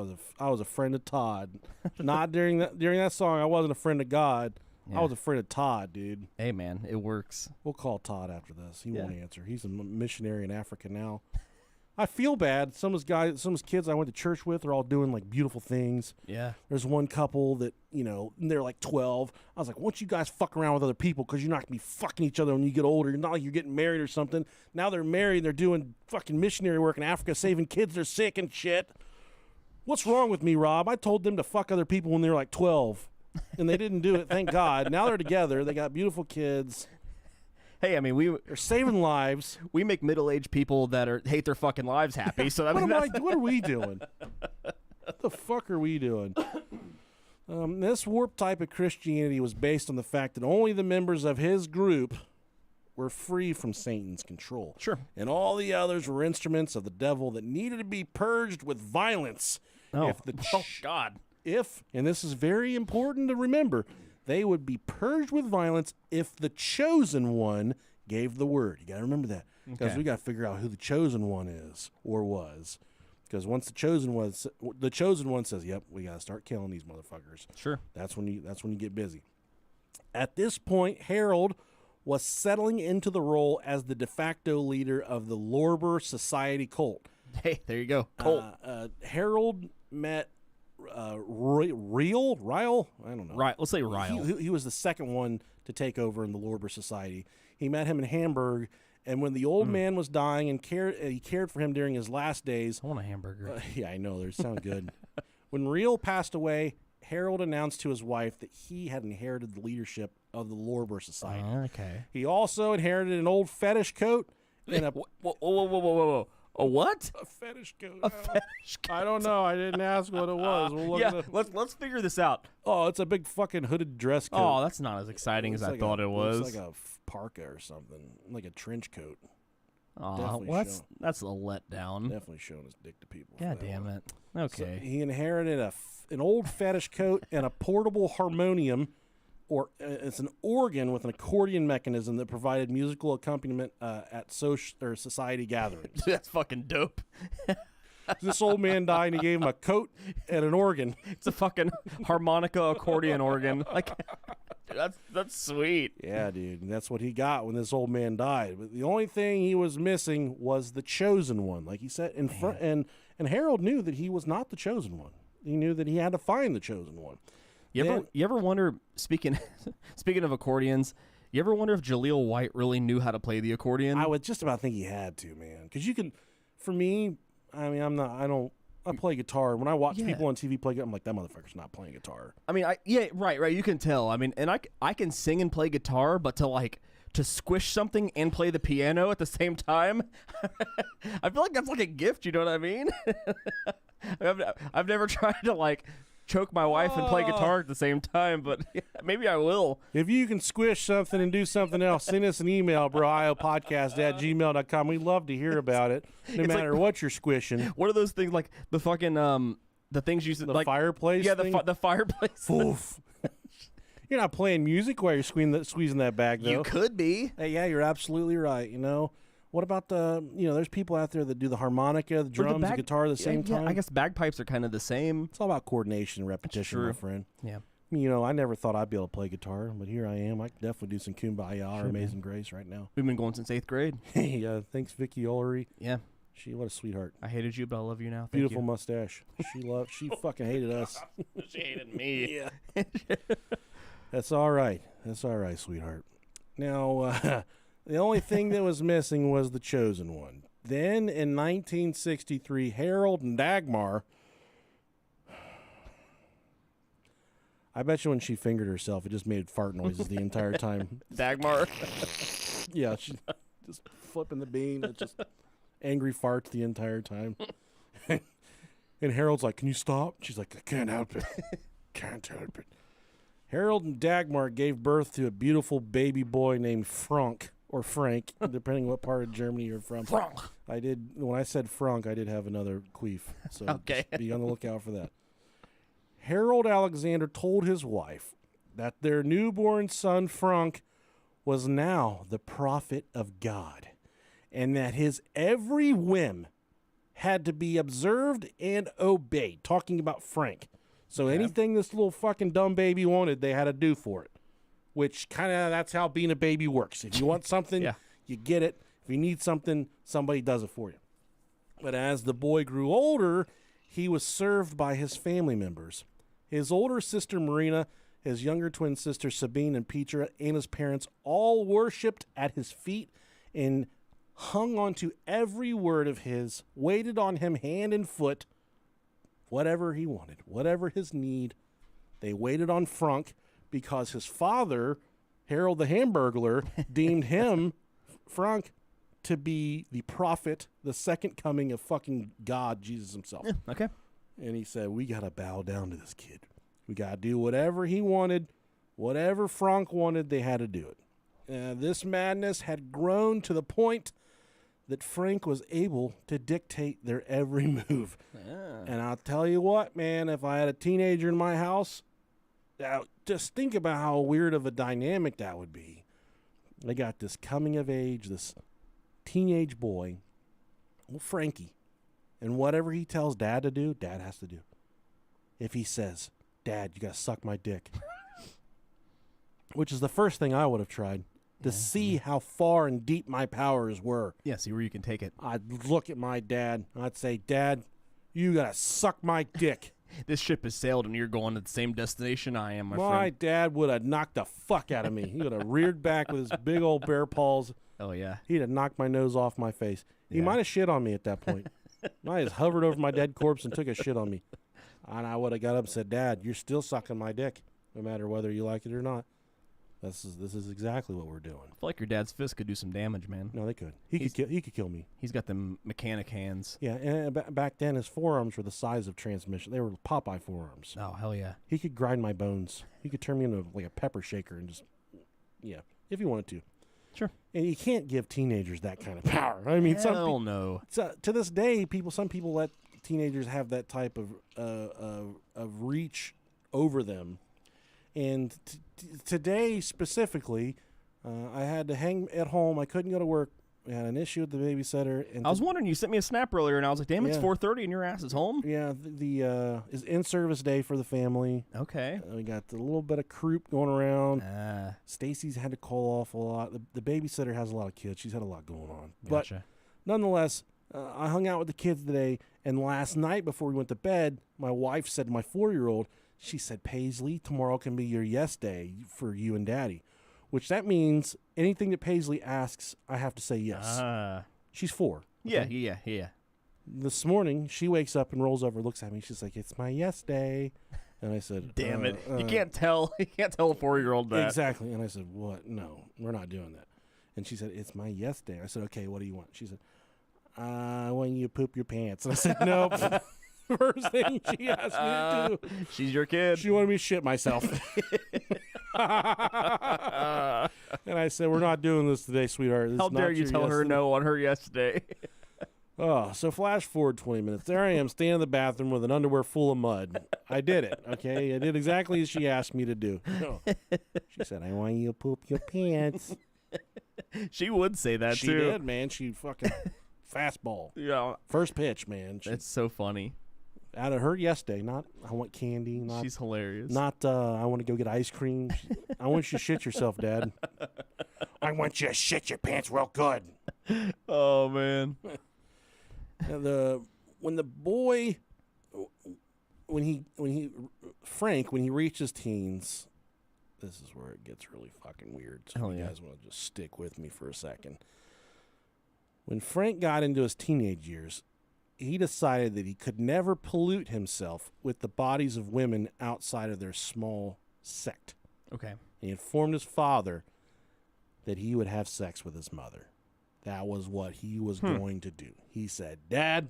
[SPEAKER 1] was a friend of Todd. Not during that song. I wasn't a friend of God. Yeah. I was a friend of Todd, dude.
[SPEAKER 2] Hey, man, it works.
[SPEAKER 1] We'll call Todd after this. He won't answer. He's a missionary in Africa now. I feel bad. Some of his kids I went to church with are all doing like beautiful things.
[SPEAKER 2] Yeah.
[SPEAKER 1] There's one couple that, they're like 12. I was like, once you guys fuck around with other people, because you're not going to be fucking each other when you get older. You're not like you're getting married or something. Now they're married. They're doing fucking missionary work in Africa, saving kids that are sick and shit. What's wrong with me, Rob? I told them to fuck other people when they were like 12, and they didn't do it. Thank God. Now they're together. They got beautiful kids.
[SPEAKER 2] Hey, I mean,
[SPEAKER 1] they're saving lives.
[SPEAKER 2] We make middle-aged people that hate their fucking lives happy. So
[SPEAKER 1] what are we doing? What the fuck are we doing? This warped type of Christianity was based on the fact that only the members of his group were free from Satan's control.
[SPEAKER 2] Sure.
[SPEAKER 1] And all the others were instruments of the devil that needed to be purged with violence.
[SPEAKER 2] Oh, God.
[SPEAKER 1] And this is very important to remember, they would be purged with violence if the chosen one gave the word. You got to remember that. Because we got to figure out who the chosen one is or was. Because once the chosen one says, yep, we got to start killing these motherfuckers.
[SPEAKER 2] Sure.
[SPEAKER 1] That's when you get busy. At this point, Harold was settling into the role as the de facto leader of the Lorber Society cult.
[SPEAKER 2] Hey, there you go. Cult.
[SPEAKER 1] Harold met Ryle? I don't know.
[SPEAKER 2] Right. Let's say Ryle.
[SPEAKER 1] He was the second one to take over in the Lorber Society. He met him in Hamburg, and when the old man was dying and he cared for him during his last days.
[SPEAKER 2] I want a hamburger.
[SPEAKER 1] Yeah, I know. They sound good. When Ryle passed away, Harold announced to his wife that he had inherited the leadership of the Lorber Society.
[SPEAKER 2] Okay.
[SPEAKER 1] He also inherited an old fetish coat and a...
[SPEAKER 2] Whoa. A what?
[SPEAKER 1] A fetish coat.
[SPEAKER 2] A fetish coat.
[SPEAKER 1] I don't know. I didn't ask what it was.
[SPEAKER 2] Let's figure this out.
[SPEAKER 1] Oh, it's a big fucking hooded dress coat.
[SPEAKER 2] Oh, that's not as exciting as I thought it was.
[SPEAKER 1] It's like a parka or something, like a trench coat.
[SPEAKER 2] Oh, well, that's a letdown.
[SPEAKER 1] Definitely showing his dick to people.
[SPEAKER 2] God damn it. Okay.
[SPEAKER 1] So he inherited an old fetish coat and a portable harmonium, or it's an organ with an accordion mechanism that provided musical accompaniment at society gatherings.
[SPEAKER 2] That's fucking dope.
[SPEAKER 1] This old man died, and he gave him a coat and an organ.
[SPEAKER 2] It's a fucking harmonica accordion organ. Like, that's sweet.
[SPEAKER 1] Yeah, dude. And that's what he got when this old man died. But the only thing he was missing was the chosen one. Like he said in front, and Harold knew that he was not the chosen one. He knew that he had to find the chosen one.
[SPEAKER 2] You ever wonder, speaking of accordions, you ever wonder if Jaleel White really knew how to play the accordion?
[SPEAKER 1] I would just about think he had to, man. Because you can, for me, I mean, I play guitar. When I watch people on TV play guitar, I'm like, that motherfucker's not playing guitar.
[SPEAKER 2] I mean, right. You can tell. I mean, and I can sing and play guitar, but to squish something and play the piano at the same time, I feel like that's like a gift. You know what I mean? I've never tried to choke my wife and play guitar at the same time, but maybe I will.
[SPEAKER 1] If you can squish something and do something else, send us an email, broiopodcast@gmail.com. We'd love to hear about it, no matter what you're squishing.
[SPEAKER 2] What are those things like the fucking the things you
[SPEAKER 1] the fireplace?
[SPEAKER 2] Yeah,
[SPEAKER 1] thing?
[SPEAKER 2] the fireplace.
[SPEAKER 1] Oof. You're not playing music while you're squeezing that bag, though.
[SPEAKER 2] You could be.
[SPEAKER 1] Hey, yeah, you're absolutely right. What about there's people out there that do the harmonica, the drums, the guitar at the same time.
[SPEAKER 2] I guess bagpipes are kind of the same.
[SPEAKER 1] It's all about coordination and repetition, my friend.
[SPEAKER 2] Yeah.
[SPEAKER 1] I never thought I'd be able to play guitar, but here I am. I can definitely do some Kumbaya or Amazing Grace right now.
[SPEAKER 2] We've been going since 8th grade.
[SPEAKER 1] Hey, thanks, Vicky Ullery.
[SPEAKER 2] Yeah.
[SPEAKER 1] What a sweetheart.
[SPEAKER 2] I hated you, but I love you now.
[SPEAKER 1] Beautiful mustache. She fucking hated us.
[SPEAKER 2] She hated me.
[SPEAKER 1] Yeah. That's all right, sweetheart. Now, the only thing that was missing was the chosen one. Then, in 1963, Harold and Dagmar... I bet you when she fingered herself, it just made fart noises the entire time.
[SPEAKER 2] Dagmar?
[SPEAKER 1] Yeah, she just flipping the bean. It's just angry farts the entire time. And Harold's like, can you stop? She's like, I can't help it. Can't help it. Harold and Dagmar gave birth to a beautiful baby boy named Frank, or Frank, depending what part of Germany you're from.
[SPEAKER 2] Frank.
[SPEAKER 1] When I said Frank, I did have another queef. So
[SPEAKER 2] okay.
[SPEAKER 1] Just be on the lookout for that. Harold Alexander told his wife that their newborn son, Frank, was now the prophet of God, and that his every whim had to be observed and obeyed. Talking about Frank. So anything this little fucking dumb baby wanted, they had to do for it. Which that's how being a baby works. If you want something, you get it. If you need something, somebody does it for you. But as the boy grew older, he was served by his family members. His older sister Marina, his younger twin sister Sabine and Petra, and his parents all worshipped at his feet and hung onto every word of his, waited on him hand and foot, whatever he wanted, whatever his need. They waited on Frank because his father, Harold the Hamburglar, deemed him, Frank, to be the prophet, the second coming of fucking God, Jesus himself.
[SPEAKER 2] Yeah, okay.
[SPEAKER 1] And he said, we got to bow down to this kid. We got to do whatever he wanted. Whatever Frank wanted, they had to do it. This madness had grown to the point that Frank was able to dictate their every move. And I'll tell you what, man, if I had a teenager in my house, just think about how weird of a dynamic that would be. They got this coming of age, this teenage boy, well, Frankie, and whatever he tells Dad to do, Dad has to do. If he says, Dad, you got to suck my dick, which is the first thing I would have tried to see how far and deep my powers were.
[SPEAKER 2] Yeah, see where you can take it.
[SPEAKER 1] I'd look at my dad. I'd say, Dad, you got to suck my dick.
[SPEAKER 2] This ship has sailed and you're going to the same destination I am, my
[SPEAKER 1] My
[SPEAKER 2] friend.
[SPEAKER 1] dad would have knocked the fuck out of me. He would have reared back with his big old bear paws.
[SPEAKER 2] Oh, yeah.
[SPEAKER 1] He'd have knocked my nose off my face. He
[SPEAKER 2] Yeah.
[SPEAKER 1] might have shit on me at that point. Might have hovered over my dead corpse and took a shit on me. And I would have got up and said, Dad, you're still sucking my dick, no matter whether you like it or not. This is exactly what we're doing.
[SPEAKER 2] I feel like your dad's fist could do some damage, man.
[SPEAKER 1] No, they could. He could kill me.
[SPEAKER 2] He's got them mechanic hands.
[SPEAKER 1] Yeah, and back then his forearms were the size of transmission. They were Popeye forearms.
[SPEAKER 2] Oh, hell yeah.
[SPEAKER 1] He could grind my bones. He could turn me into like a pepper shaker and just, yeah, if he wanted to.
[SPEAKER 2] Sure.
[SPEAKER 1] And you can't give teenagers that kind of power. I mean,
[SPEAKER 2] Hell no.
[SPEAKER 1] To this day, some people let teenagers have that type of reach over them. And today specifically, I had to hang at home. I couldn't go to work. I had an issue with the babysitter. And
[SPEAKER 2] I was wondering, you sent me a snap earlier, and I was like, damn, it's
[SPEAKER 1] Yeah.
[SPEAKER 2] 4:30 and your ass is home?
[SPEAKER 1] Yeah, is in-service day for the family.
[SPEAKER 2] Okay.
[SPEAKER 1] We got a little bit of croup going around.
[SPEAKER 2] Ah,
[SPEAKER 1] Stacy's had to call off a lot. The babysitter has a lot of kids. She's had a lot going on.
[SPEAKER 2] gotcha.
[SPEAKER 1] But nonetheless, I hung out with the kids today, and last night before we went to bed, my wife said to my 4-year-old, she said, Paisley, tomorrow can be your yes day for you and Daddy, which that means anything that Paisley asks, I have to say yes.
[SPEAKER 2] Ah.
[SPEAKER 1] She's 4.
[SPEAKER 2] Yeah,
[SPEAKER 1] okay?
[SPEAKER 2] yeah.
[SPEAKER 1] This morning, she wakes up and rolls over, looks at me. She's like, it's my yes day. And I said,
[SPEAKER 2] Damn it. You can't tell. You can't tell a 4-year-old that.
[SPEAKER 1] Exactly. And I said, what? No, we're not doing that. And she said, it's my yes day. I said, okay, what do you want? She said, I want you to poop your pants. And I said, nope. First thing she asked me to do.
[SPEAKER 2] She's your kid.
[SPEAKER 1] She wanted me to shit myself. And I said, we're not doing this today, sweetheart. This
[SPEAKER 2] How
[SPEAKER 1] is not
[SPEAKER 2] dare you
[SPEAKER 1] your
[SPEAKER 2] tell her
[SPEAKER 1] yes
[SPEAKER 2] no on her yesterday?
[SPEAKER 1] Oh, so flash forward 20 minutes. There I am standing in the bathroom with an underwear full of mud. I did it, okay? I did exactly as she asked me to do. No. She said, I want you to poop your pants.
[SPEAKER 2] She would say that,
[SPEAKER 1] She
[SPEAKER 2] too.
[SPEAKER 1] did, man. She fucking fastball.
[SPEAKER 2] Yeah.
[SPEAKER 1] First pitch, man.
[SPEAKER 2] That's so funny.
[SPEAKER 1] Out of her yesterday, not I want candy, not
[SPEAKER 2] She's hilarious.
[SPEAKER 1] not I want to go get ice cream. I want you to shit yourself, Dad. I want you to shit your pants real good.
[SPEAKER 2] Oh, man.
[SPEAKER 1] Now, when Frank reaches teens, this is where it gets really fucking weird. So
[SPEAKER 2] Hell
[SPEAKER 1] you
[SPEAKER 2] yeah.
[SPEAKER 1] guys want to just stick with me for a second. When Frank got into his teenage years, he decided that he could never pollute himself with the bodies of women outside of their small sect.
[SPEAKER 2] Okay.
[SPEAKER 1] He informed his father that he would have sex with his mother. That was what he was going to do. He said, Dad,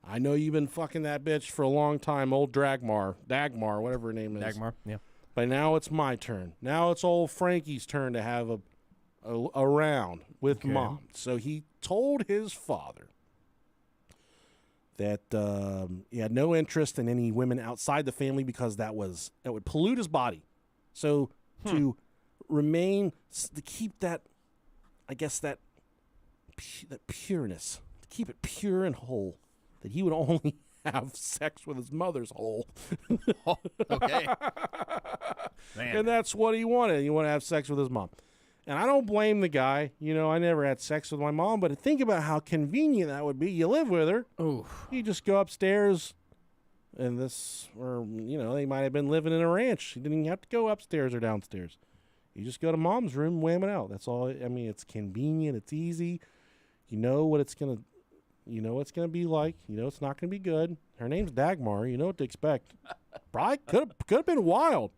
[SPEAKER 1] I know you've been fucking that bitch for a long time, old Dagmar, whatever her name is.
[SPEAKER 2] Dagmar, yeah.
[SPEAKER 1] But now it's my turn. Now it's old Frankie's turn to have a round with
[SPEAKER 2] Okay.
[SPEAKER 1] Mom. So he told his father that he had no interest in any women outside the family because that would pollute his body. So to keep that, I guess that pureness, to keep it pure and whole, that he would only have sex with his mother's hole.
[SPEAKER 2] Okay. Man.
[SPEAKER 1] And that's what he wanted. He wanted to have sex with his mom. And I don't blame the guy. You know, I never had sex with my mom, but think about how convenient that would be. You live with her.
[SPEAKER 2] Oh,
[SPEAKER 1] You just go upstairs, and they might have been living in a ranch. You didn't even have to go upstairs or downstairs. You just go to mom's room, wham it out. That's all. I mean, it's convenient. It's easy. You know what it's gonna be like. You know it's not gonna be good. Her name's Dagmar. You know what to expect. Probably could have been wild.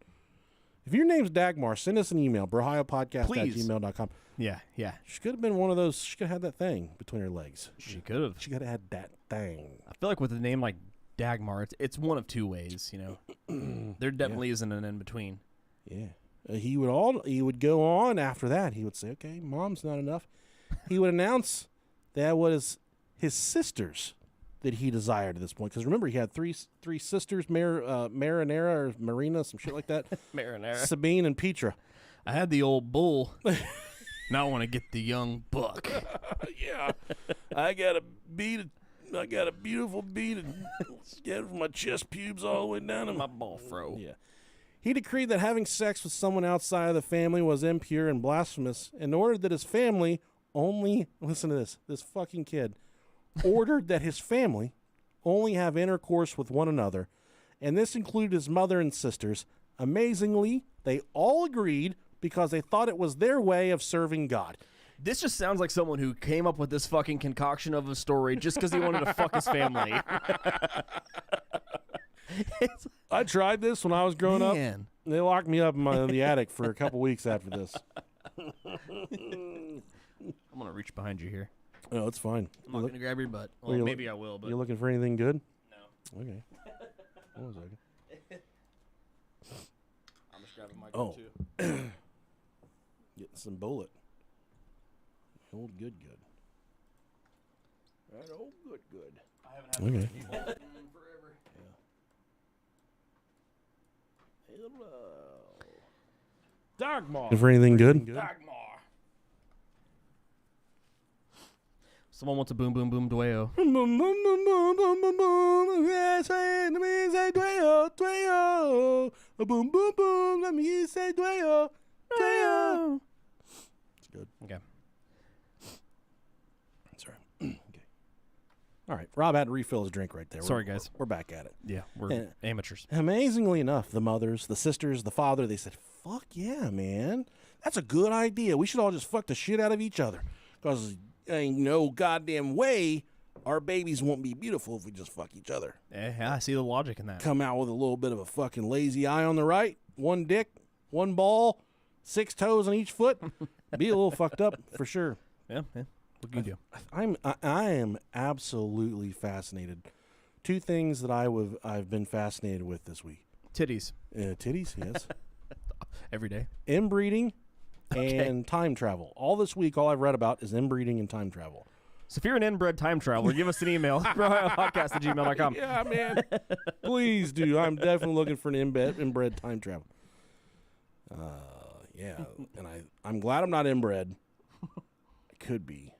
[SPEAKER 1] If your name's Dagmar, send us an email, brohiopodcast@gmail.com.
[SPEAKER 2] yeah.
[SPEAKER 1] She could have been one of those. She could have had that thing between her legs.
[SPEAKER 2] She could have.
[SPEAKER 1] She could have had that thing.
[SPEAKER 2] I feel like with a name like Dagmar, it's one of two ways. You know, there definitely isn't an in between.
[SPEAKER 1] Yeah. He would go on after that. He would say, "Okay, mom's not enough." He would announce that was his sisters that he desired at this point. Because remember, he had three sisters, Marinara or Marina, some shit like that.
[SPEAKER 2] Marinara.
[SPEAKER 1] Sabine and Petra.
[SPEAKER 2] I had the old bull. Now I want to get the young buck.
[SPEAKER 1] Yeah. I got a beautiful bead and get from my chest pubes all the way down to
[SPEAKER 2] My ball fro.
[SPEAKER 1] Yeah. He decreed that having sex with someone outside of the family was impure and blasphemous, and ordered that his family listen to this fucking kid, ordered that his family only have intercourse with one another, and this included his mother and sisters. Amazingly, they all agreed because they thought it was their way of serving God.
[SPEAKER 2] This just sounds like someone who came up with this fucking concoction of a story just because he wanted to fuck his family.
[SPEAKER 1] I tried this when I was growing up.
[SPEAKER 2] Man.
[SPEAKER 1] They locked me up in the attic for a couple weeks after this.
[SPEAKER 2] I'm going to reach behind you here.
[SPEAKER 1] Oh, it's fine.
[SPEAKER 2] I'm not going to grab your butt. Well, maybe I will, but...
[SPEAKER 1] You looking for anything good?
[SPEAKER 2] No.
[SPEAKER 1] Okay. Hold on a second.
[SPEAKER 2] I'm just grabbing my gun, too.
[SPEAKER 1] Getting some bullet. Old good. Right, old good.
[SPEAKER 2] I haven't had
[SPEAKER 1] Okay.
[SPEAKER 2] bullet in forever.
[SPEAKER 1] Hello. Dagmar. For anything good?
[SPEAKER 2] Dagmar. Someone wants a boom, boom, boom, dueo.
[SPEAKER 1] Boom, boom, boom, boom, boom, boom, boom, boom. Let me say dueo. Boom, boom, boom. Let me say dueo. It's good.
[SPEAKER 2] Okay.
[SPEAKER 1] Sorry. Okay. All right. Rob had to refill his drink right there.
[SPEAKER 2] Sorry, guys.
[SPEAKER 1] We're back at it.
[SPEAKER 2] Yeah, we're amateurs.
[SPEAKER 1] Amazingly enough, the mothers, the sisters, the father, they said, fuck yeah, man. That's a good idea. We should all just fuck the shit out of each other. Because ain't no goddamn way our babies won't be beautiful if we just fuck each other.
[SPEAKER 2] Yeah, I see the logic in that.
[SPEAKER 1] Come out with a little bit of a fucking lazy eye on the right, one dick, one ball, 6 toes on each foot. Be a little fucked up for sure.
[SPEAKER 2] Yeah. What can you
[SPEAKER 1] do? I am absolutely fascinated. 2 things that I've been fascinated with this week.
[SPEAKER 2] Titties.
[SPEAKER 1] Titties, yes.
[SPEAKER 2] Every day.
[SPEAKER 1] Inbreeding and time travel. All this week, all I've read about is inbreeding and time travel.
[SPEAKER 2] So if you're an inbred time traveler, give us an email. podcast@gmail.com.
[SPEAKER 1] Yeah, man. Please do. I'm definitely looking for an inbred time travel. Yeah, and I'm glad I'm not inbred. I could be.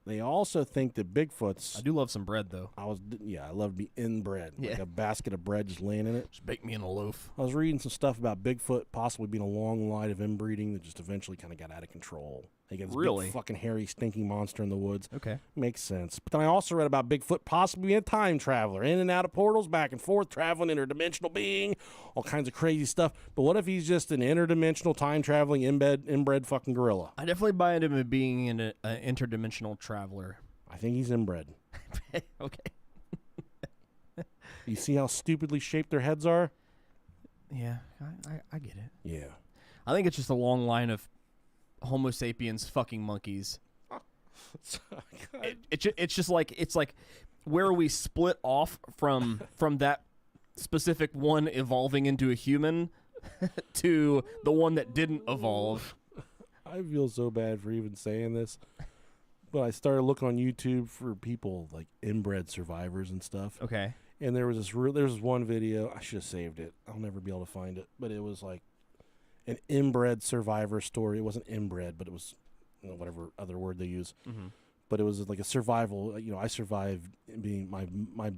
[SPEAKER 1] They also think that Bigfoot's...
[SPEAKER 2] I do love some bread, though.
[SPEAKER 1] I love to be inbred.
[SPEAKER 2] Yeah.
[SPEAKER 1] Like a basket of bread just laying in it.
[SPEAKER 2] Just bake me in a loaf.
[SPEAKER 1] I was reading some stuff about Bigfoot possibly being a long line of inbreeding that just eventually kind of got out of control. They got this big fucking hairy, stinking monster in the woods.
[SPEAKER 2] Okay.
[SPEAKER 1] Makes sense. But then I also read about Bigfoot possibly being a time traveler, in and out of portals, back and forth, traveling, interdimensional being, all kinds of crazy stuff. But what if he's just an interdimensional, time-traveling, inbred fucking gorilla?
[SPEAKER 2] I definitely buy into him being an interdimensional traveler.
[SPEAKER 1] I think he's inbred.
[SPEAKER 2] Okay.
[SPEAKER 1] You see how stupidly shaped their heads are?
[SPEAKER 2] Yeah, I get it.
[SPEAKER 1] Yeah.
[SPEAKER 2] I think it's just a long line of Homo sapiens fucking monkeys. It's just like where we split off from that specific one evolving into a human to the one that didn't evolve.
[SPEAKER 1] I feel so bad for even saying this, but I started looking on YouTube for people like inbred survivors and stuff.
[SPEAKER 2] Okay.
[SPEAKER 1] And there was this one video. I should have saved it. I'll never be able to find it. But it was like an inbred survivor story. It wasn't inbred, but it was whatever other word they use. Mm-hmm. But it was like a survival. I survived being my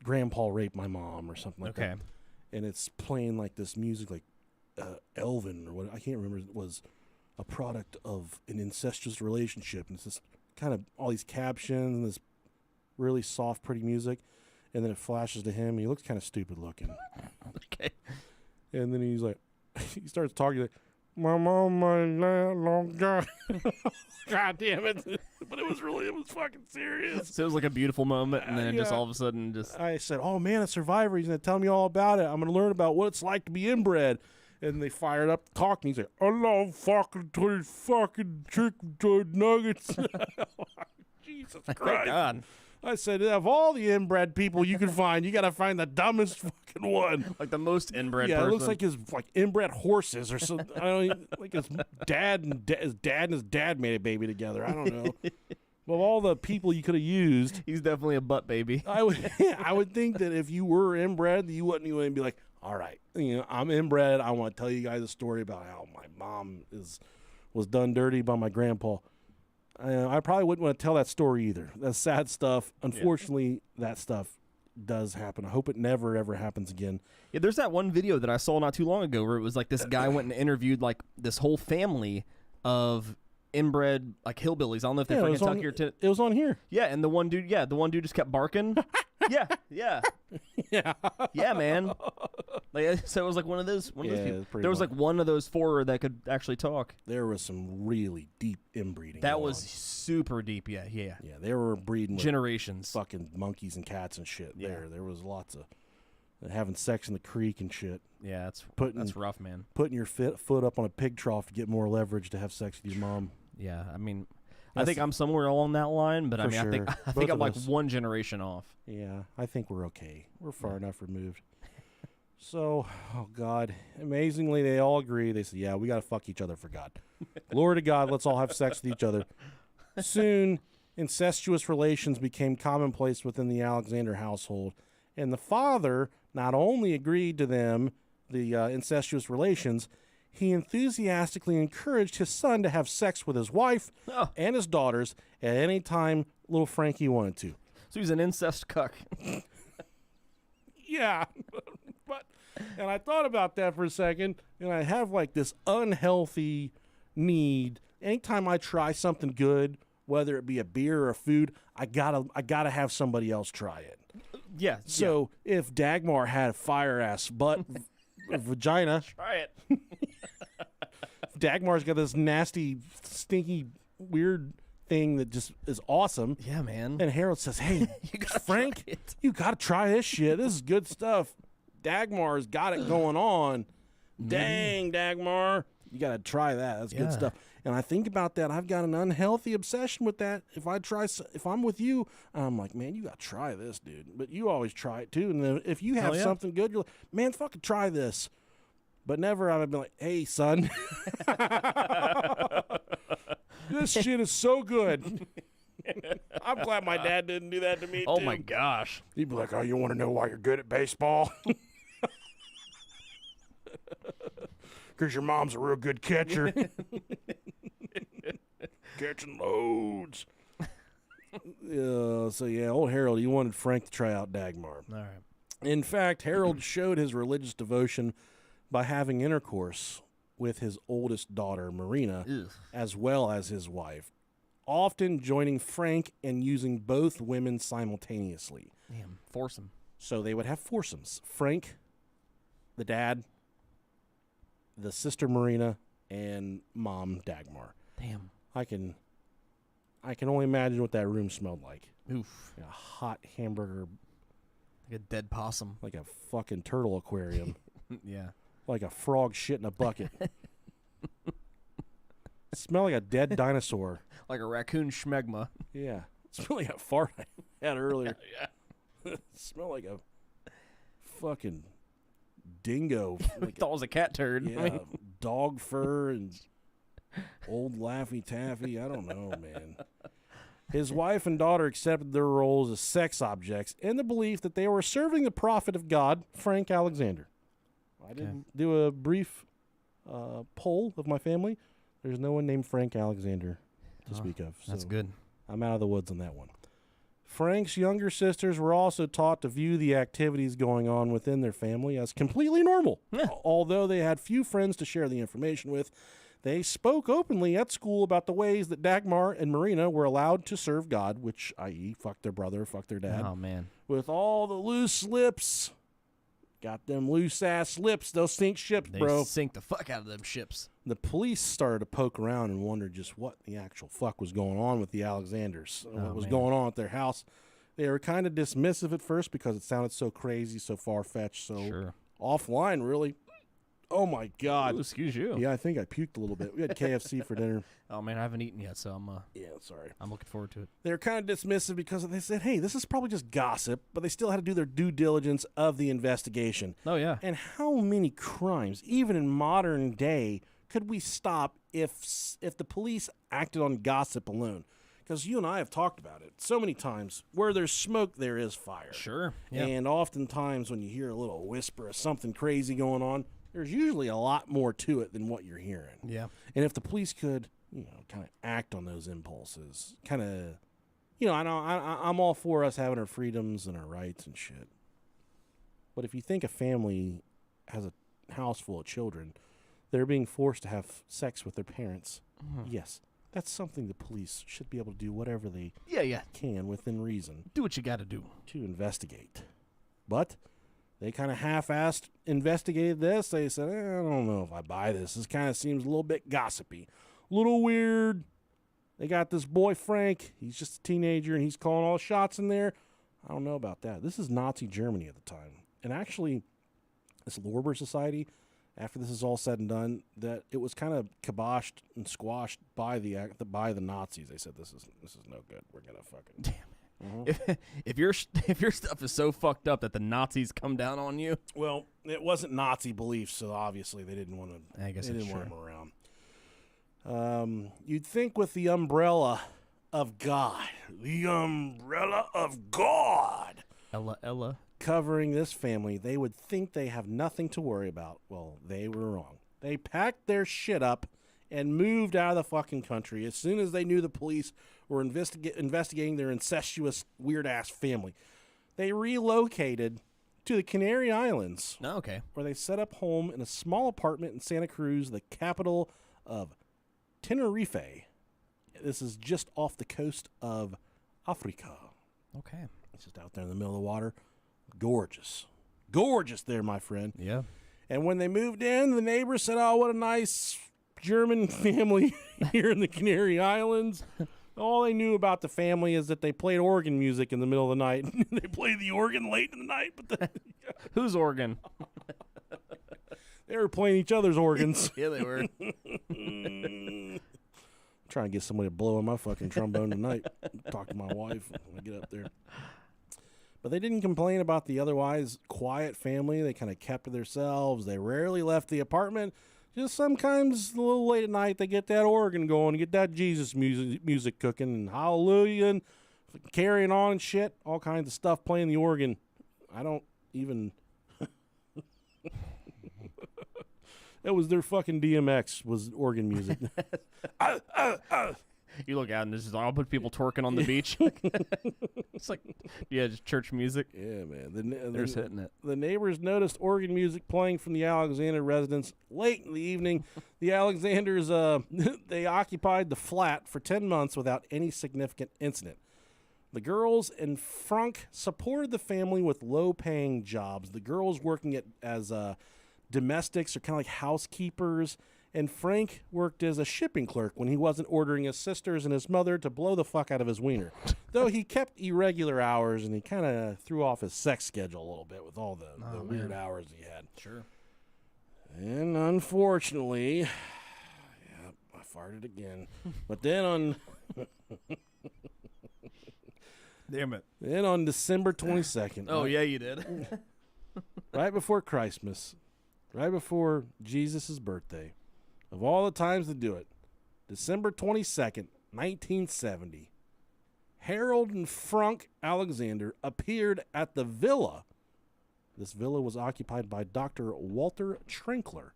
[SPEAKER 1] grandpa raped my mom or something like that. And it's playing like this music like Elvin or what, I can't remember. It was a product of an incestuous relationship. And it's just kind of all these captions and this really soft, pretty music. And then it flashes to him. And he looks kind of stupid looking.
[SPEAKER 2] Okay.
[SPEAKER 1] And then he's like, he starts talking like, my mom, my long God. God damn it. But it was fucking serious.
[SPEAKER 2] So it was like a beautiful moment, and then just all of a sudden
[SPEAKER 1] I said, oh man, a survivor. He's going to tell me all about it. I'm going to learn about what it's like to be inbred. And they fired up talking. He's like, I love fucking chicken nuggets. Jesus Christ.
[SPEAKER 2] Thank God.
[SPEAKER 1] I said, of all the inbred people you can find, you got to find the dumbest fucking one.
[SPEAKER 2] Like the most inbred
[SPEAKER 1] Yeah,
[SPEAKER 2] person.
[SPEAKER 1] it looks like his inbred horses or something. I don't even, like his dad and his dad made a baby together. I don't know. Of all the people you could have used,
[SPEAKER 2] he's definitely a butt baby.
[SPEAKER 1] I would think that if you were inbred, you wouldn't be like, all right, I'm inbred. I want to tell you guys a story about how my mom was done dirty by my grandpa. I probably wouldn't want to tell that story either. That's sad stuff. Unfortunately, that stuff does happen. I hope it never, ever happens again.
[SPEAKER 2] Yeah, there's that one video that I saw not too long ago where it was like this guy went and interviewed like this whole family of inbred like hillbillies. I don't know if they're from Kentucky or
[SPEAKER 1] it was on here.
[SPEAKER 2] Yeah, and the one dude just kept barking. yeah, man. Like, so it was like one of those people. There was like one of those four that could actually talk.
[SPEAKER 1] There was some really deep inbreeding.
[SPEAKER 2] That was super deep. Yeah.
[SPEAKER 1] Yeah, they were breeding with
[SPEAKER 2] generations,
[SPEAKER 1] fucking monkeys and cats and shit. Yeah. There was lots of having sex in the creek and shit.
[SPEAKER 2] Yeah, that's rough, man.
[SPEAKER 1] Putting your foot up on a pig trough to get more leverage to have sex with your mom.
[SPEAKER 2] Yeah, I mean, I think I'm somewhere along that line, but I mean,
[SPEAKER 1] sure.
[SPEAKER 2] I think I'm like one generation off.
[SPEAKER 1] Yeah, I think we're okay. We're far enough removed. So, oh God, amazingly, they all agree. They say, yeah, we got to fuck each other for God. Glory to God, let's all have sex with each other. Soon, incestuous relations became commonplace within the Alexander household, and the father not only agreed to them, the incestuous relations, he enthusiastically encouraged his son to have sex with his wife and his daughters at any time little Frankie wanted to.
[SPEAKER 2] So he's an incest cuck.
[SPEAKER 1] Yeah. And I thought about that for a second, and I have like this unhealthy need. Anytime I try something good, whether it be a beer or a food, I gotta have somebody else try it.
[SPEAKER 2] Yeah.
[SPEAKER 1] So if Dagmar had a fire ass butt vagina,
[SPEAKER 2] try it.
[SPEAKER 1] Dagmar's got this nasty, stinky, weird thing that just is awesome.
[SPEAKER 2] Yeah, man.
[SPEAKER 1] And Harold says, "Hey, Frank, you gotta try this shit. This is good stuff. Dagmar's got it going on. Dang, Dagmar, you gotta try that. That's good stuff." And I think about that. I've got an unhealthy obsession with that. If I'm with you, I'm like, man, you gotta try this, dude. But you always try it too. And then if you have something good, you're like, man, fucking try this. But never I've been like, hey, son, this shit is so good. I'm glad my dad didn't do that to me,
[SPEAKER 2] Oh, my gosh.
[SPEAKER 1] He'd be like, oh, you want to know why you're good at baseball? Because your mom's a real good catcher. Catching loads. Old Harold, he wanted Frank to try out Dagmar.
[SPEAKER 2] All right.
[SPEAKER 1] In fact, Harold showed his religious devotion by having intercourse with his oldest daughter, Marina, as well as his wife, often joining Frank and using both women simultaneously.
[SPEAKER 2] Damn, foursome.
[SPEAKER 1] So they would have foursomes. Frank, the dad, the sister Marina, and mom Dagmar.
[SPEAKER 2] Damn.
[SPEAKER 1] I can only imagine what that room smelled like.
[SPEAKER 2] Oof.
[SPEAKER 1] A hot hamburger.
[SPEAKER 2] Like a dead possum.
[SPEAKER 1] Like a fucking turtle aquarium.
[SPEAKER 2] Yeah.
[SPEAKER 1] Like a frog shit in a bucket. Smell like a dead dinosaur.
[SPEAKER 2] Like a raccoon schmegma.
[SPEAKER 1] Yeah. Smell like a fart I had earlier. Yeah. Smell like a fucking dingo.
[SPEAKER 2] Like thought it was a cat turd.
[SPEAKER 1] Yeah, dog fur and old Laffy Taffy. I don't know, man. His wife and daughter accepted their roles as sex objects in the belief that they were serving the prophet of God, Frank Alexander. I did do a brief poll of my family. There's no one named Frank Alexander to speak of. So
[SPEAKER 2] that's good.
[SPEAKER 1] I'm out of the woods on that one. Frank's younger sisters were also taught to view the activities going on within their family as completely normal. Yeah. Although they had few friends to share the information with, They spoke openly at school about the ways that Dagmar and Marina were allowed to serve God, which, i.e., fuck their brother, fuck their dad.
[SPEAKER 2] Oh, man.
[SPEAKER 1] With all the loose lips. Got them loose-ass lips. They'll sink ships, bro.
[SPEAKER 2] They sink the fuck out of them ships.
[SPEAKER 1] The police started to poke around and wondered just what the actual fuck was going on with the Alexanders. What was going on at their house. They were kind of dismissive at first because it sounded so crazy, so far-fetched, so offline, really. Oh, my God.
[SPEAKER 2] Ooh, excuse you.
[SPEAKER 1] Yeah, I think I puked a little bit. We had KFC for dinner.
[SPEAKER 2] Oh, man, I haven't eaten yet, so I'm
[SPEAKER 1] sorry.
[SPEAKER 2] I'm looking forward to it.
[SPEAKER 1] They were kind of dismissive because they said, hey, this is probably just gossip, but they still had to do their due diligence of the investigation.
[SPEAKER 2] Oh, yeah.
[SPEAKER 1] And how many crimes, even in modern day, could we stop if the police acted on gossip alone? Because you and I have talked about it so many times. Where there's smoke, there is fire.
[SPEAKER 2] Sure. Yeah.
[SPEAKER 1] And oftentimes when you hear a little whisper of something crazy going on, there's usually a lot more to it than what you're hearing.
[SPEAKER 2] Yeah.
[SPEAKER 1] And if the police could, kind of act on those impulses, kind of, I'm all for us having our freedoms and our rights and shit. But if you think a family has a house full of children, they're being forced to have sex with their parents. Yes, that's something the police should be able to do whatever they can within reason.
[SPEAKER 2] Do what you got to do.
[SPEAKER 1] To investigate. But they kind of half-assed investigated this. They said, I don't know if I buy this. This kind of seems a little bit gossipy. A little weird. They got this boy, Frank. He's just a teenager, and he's calling all shots in there. I don't know about that. This is Nazi Germany at the time. And actually, this Lorber Society, after this is all said and done, that it was kind of kiboshed and squashed by the Nazis. They said, this is no good. We're going to fucking...
[SPEAKER 2] Damn it. If your stuff is so fucked up that the Nazis come down on you,
[SPEAKER 1] well, it wasn't Nazi beliefs, so obviously they didn't want to.
[SPEAKER 2] I guess
[SPEAKER 1] they
[SPEAKER 2] that's
[SPEAKER 1] didn't want
[SPEAKER 2] true.
[SPEAKER 1] them around. You'd think with the umbrella of God,
[SPEAKER 2] Ella,
[SPEAKER 1] covering this family, they would think they have nothing to worry about. Well, they were wrong. They packed their shit up and moved out of the fucking country as soon as they knew the police were investigating their incestuous, weird-ass family. They relocated to the Canary Islands.
[SPEAKER 2] Oh, okay.
[SPEAKER 1] Where they set up home in a small apartment in Santa Cruz, the capital of Tenerife. This is just off the coast of Africa.
[SPEAKER 2] Okay.
[SPEAKER 1] It's just out there in the middle of the water. Gorgeous. Gorgeous there, my friend.
[SPEAKER 2] Yeah.
[SPEAKER 1] And when they moved in, the neighbors said, oh, what a nice German family here in the Canary Islands. All they knew about the family is that they played organ music in the middle of the night. They played the organ late in the night. But
[SPEAKER 2] whose organ?
[SPEAKER 1] They were playing each other's organs.
[SPEAKER 2] Yeah, they were.
[SPEAKER 1] Trying to get somebody to blow on my fucking trombone tonight. Talk to my wife when I get up there. But they didn't complain about the otherwise quiet family. They kind of kept to themselves. They rarely left the apartment. Just sometimes a little late at night, they get that organ going, get that Jesus music cooking, and hallelujah, and carrying on and shit, all kinds of stuff playing the organ. I don't even... That was their fucking DMX, was organ music.
[SPEAKER 2] You look out and there's just all bunch of people twerking on the beach. It's like, just church music.
[SPEAKER 1] Yeah, man.
[SPEAKER 2] They're just hitting it.
[SPEAKER 1] The neighbors noticed organ music playing from the Alexander residence late in the evening. The Alexanders, they occupied the flat for 10 months without any significant incident. The girls and Frank supported the family with low-paying jobs. The girls working as domestics or kind of like housekeepers, and Frank worked as a shipping clerk when he wasn't ordering his sisters and his mother to blow the fuck out of his wiener. Though he kept irregular hours, and he kind of threw off his sex schedule a little bit with all the weird hours he had.
[SPEAKER 2] Sure.
[SPEAKER 1] And unfortunately, I farted again. But then on...
[SPEAKER 2] Damn it.
[SPEAKER 1] Then on December 22nd...
[SPEAKER 2] Oh, yeah, you did.
[SPEAKER 1] Right before Christmas, right before Jesus' birthday, of all the times to do it, December 22nd, 1970, Harold and Frank Alexander appeared at the villa. This villa was occupied by Dr. Walter Trinkler,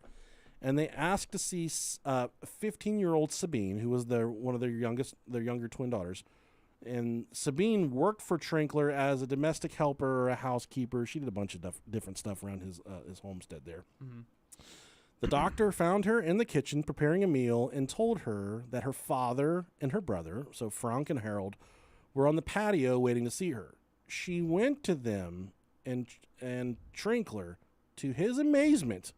[SPEAKER 1] and they asked to see 15-year-old Sabine, who was one of their younger twin daughters. And Sabine worked for Trinkler as a domestic helper or a housekeeper. She did a bunch of different stuff around his homestead there. Mm-hmm. The doctor found her in the kitchen preparing a meal and told her that her father and her brother, so Frank and Harold, were on the patio waiting to see her. She went to them, and Trinkler, to his amazement,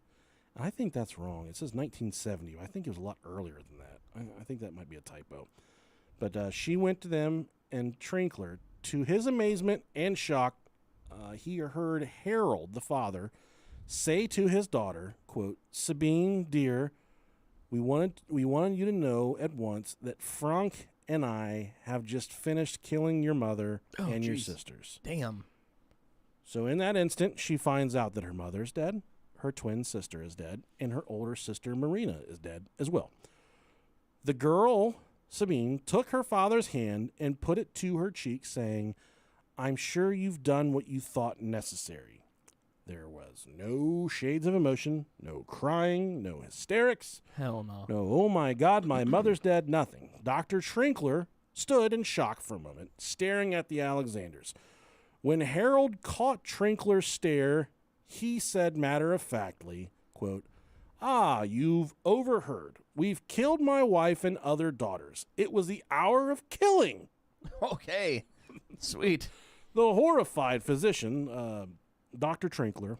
[SPEAKER 1] I think that's wrong. It says 1970. I think it was a lot earlier than that. I think that might be a typo. But she went to them, and Trinkler, to his amazement and shock, he heard Harold, the father, say to his daughter, quote, "Sabine, dear, we wanted you to know at once that Frank and I have just finished killing your mother and your sisters."
[SPEAKER 2] Damn.
[SPEAKER 1] So in that instant, she finds out that her mother is dead, her twin sister is dead, and her older sister, Marina, is dead as well. The girl, Sabine, took her father's hand and put it to her cheek, saying, "I'm sure you've done what you thought necessary." There was no shades of emotion, no crying, no hysterics.
[SPEAKER 2] Hell no.
[SPEAKER 1] No, "Oh my God, my mother's dead," nothing. Dr. Trinkler stood in shock for a moment, staring at the Alexanders. When Harold caught Trinkler's stare, he said matter-of-factly, quote, "Ah, you've overheard. We've killed my wife and other daughters. It was the hour of killing."
[SPEAKER 2] Okay. Sweet.
[SPEAKER 1] The horrified physician, Dr. Trinkler,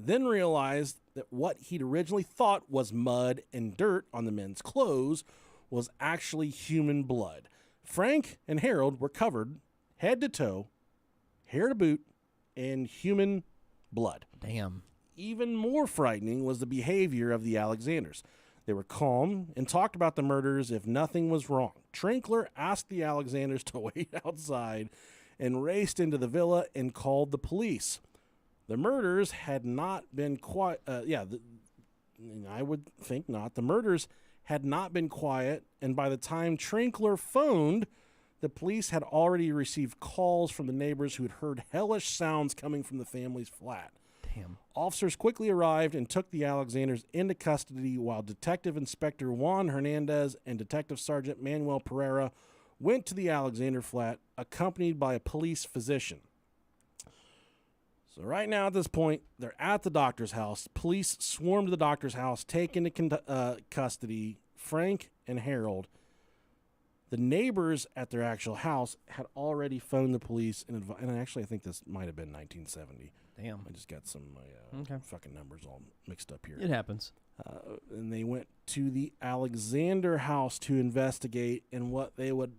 [SPEAKER 1] then realized that what he'd originally thought was mud and dirt on the men's clothes was actually human blood. Frank and Harold were covered head to toe, hair to boot, in human blood.
[SPEAKER 2] Damn.
[SPEAKER 1] Even more frightening was the behavior of the Alexanders. They were calm and talked about the murders if nothing was wrong. Trinkler asked the Alexanders to wait outside and raced into the villa and called the police. The murders had not been quiet. I would think not. The murders had not been quiet, and by the time Trinkler phoned, the police had already received calls from the neighbors who had heard hellish sounds coming from the family's flat.
[SPEAKER 2] Damn.
[SPEAKER 1] Officers quickly arrived and took the Alexanders into custody while Detective Inspector Juan Hernandez and Detective Sergeant Manuel Pereira went to the Alexander flat, accompanied by a police physician. So right now at this point, they're at the doctor's house. Police swarm to the doctor's house, take into custody Frank and Harold. The neighbors at their actual house had already phoned the police, and actually I think this might have been 1970.
[SPEAKER 2] Damn.
[SPEAKER 1] I just got some
[SPEAKER 2] Okay.
[SPEAKER 1] fucking numbers all mixed up here.
[SPEAKER 2] It happens.
[SPEAKER 1] And they went to the Alexander house to investigate, and what they would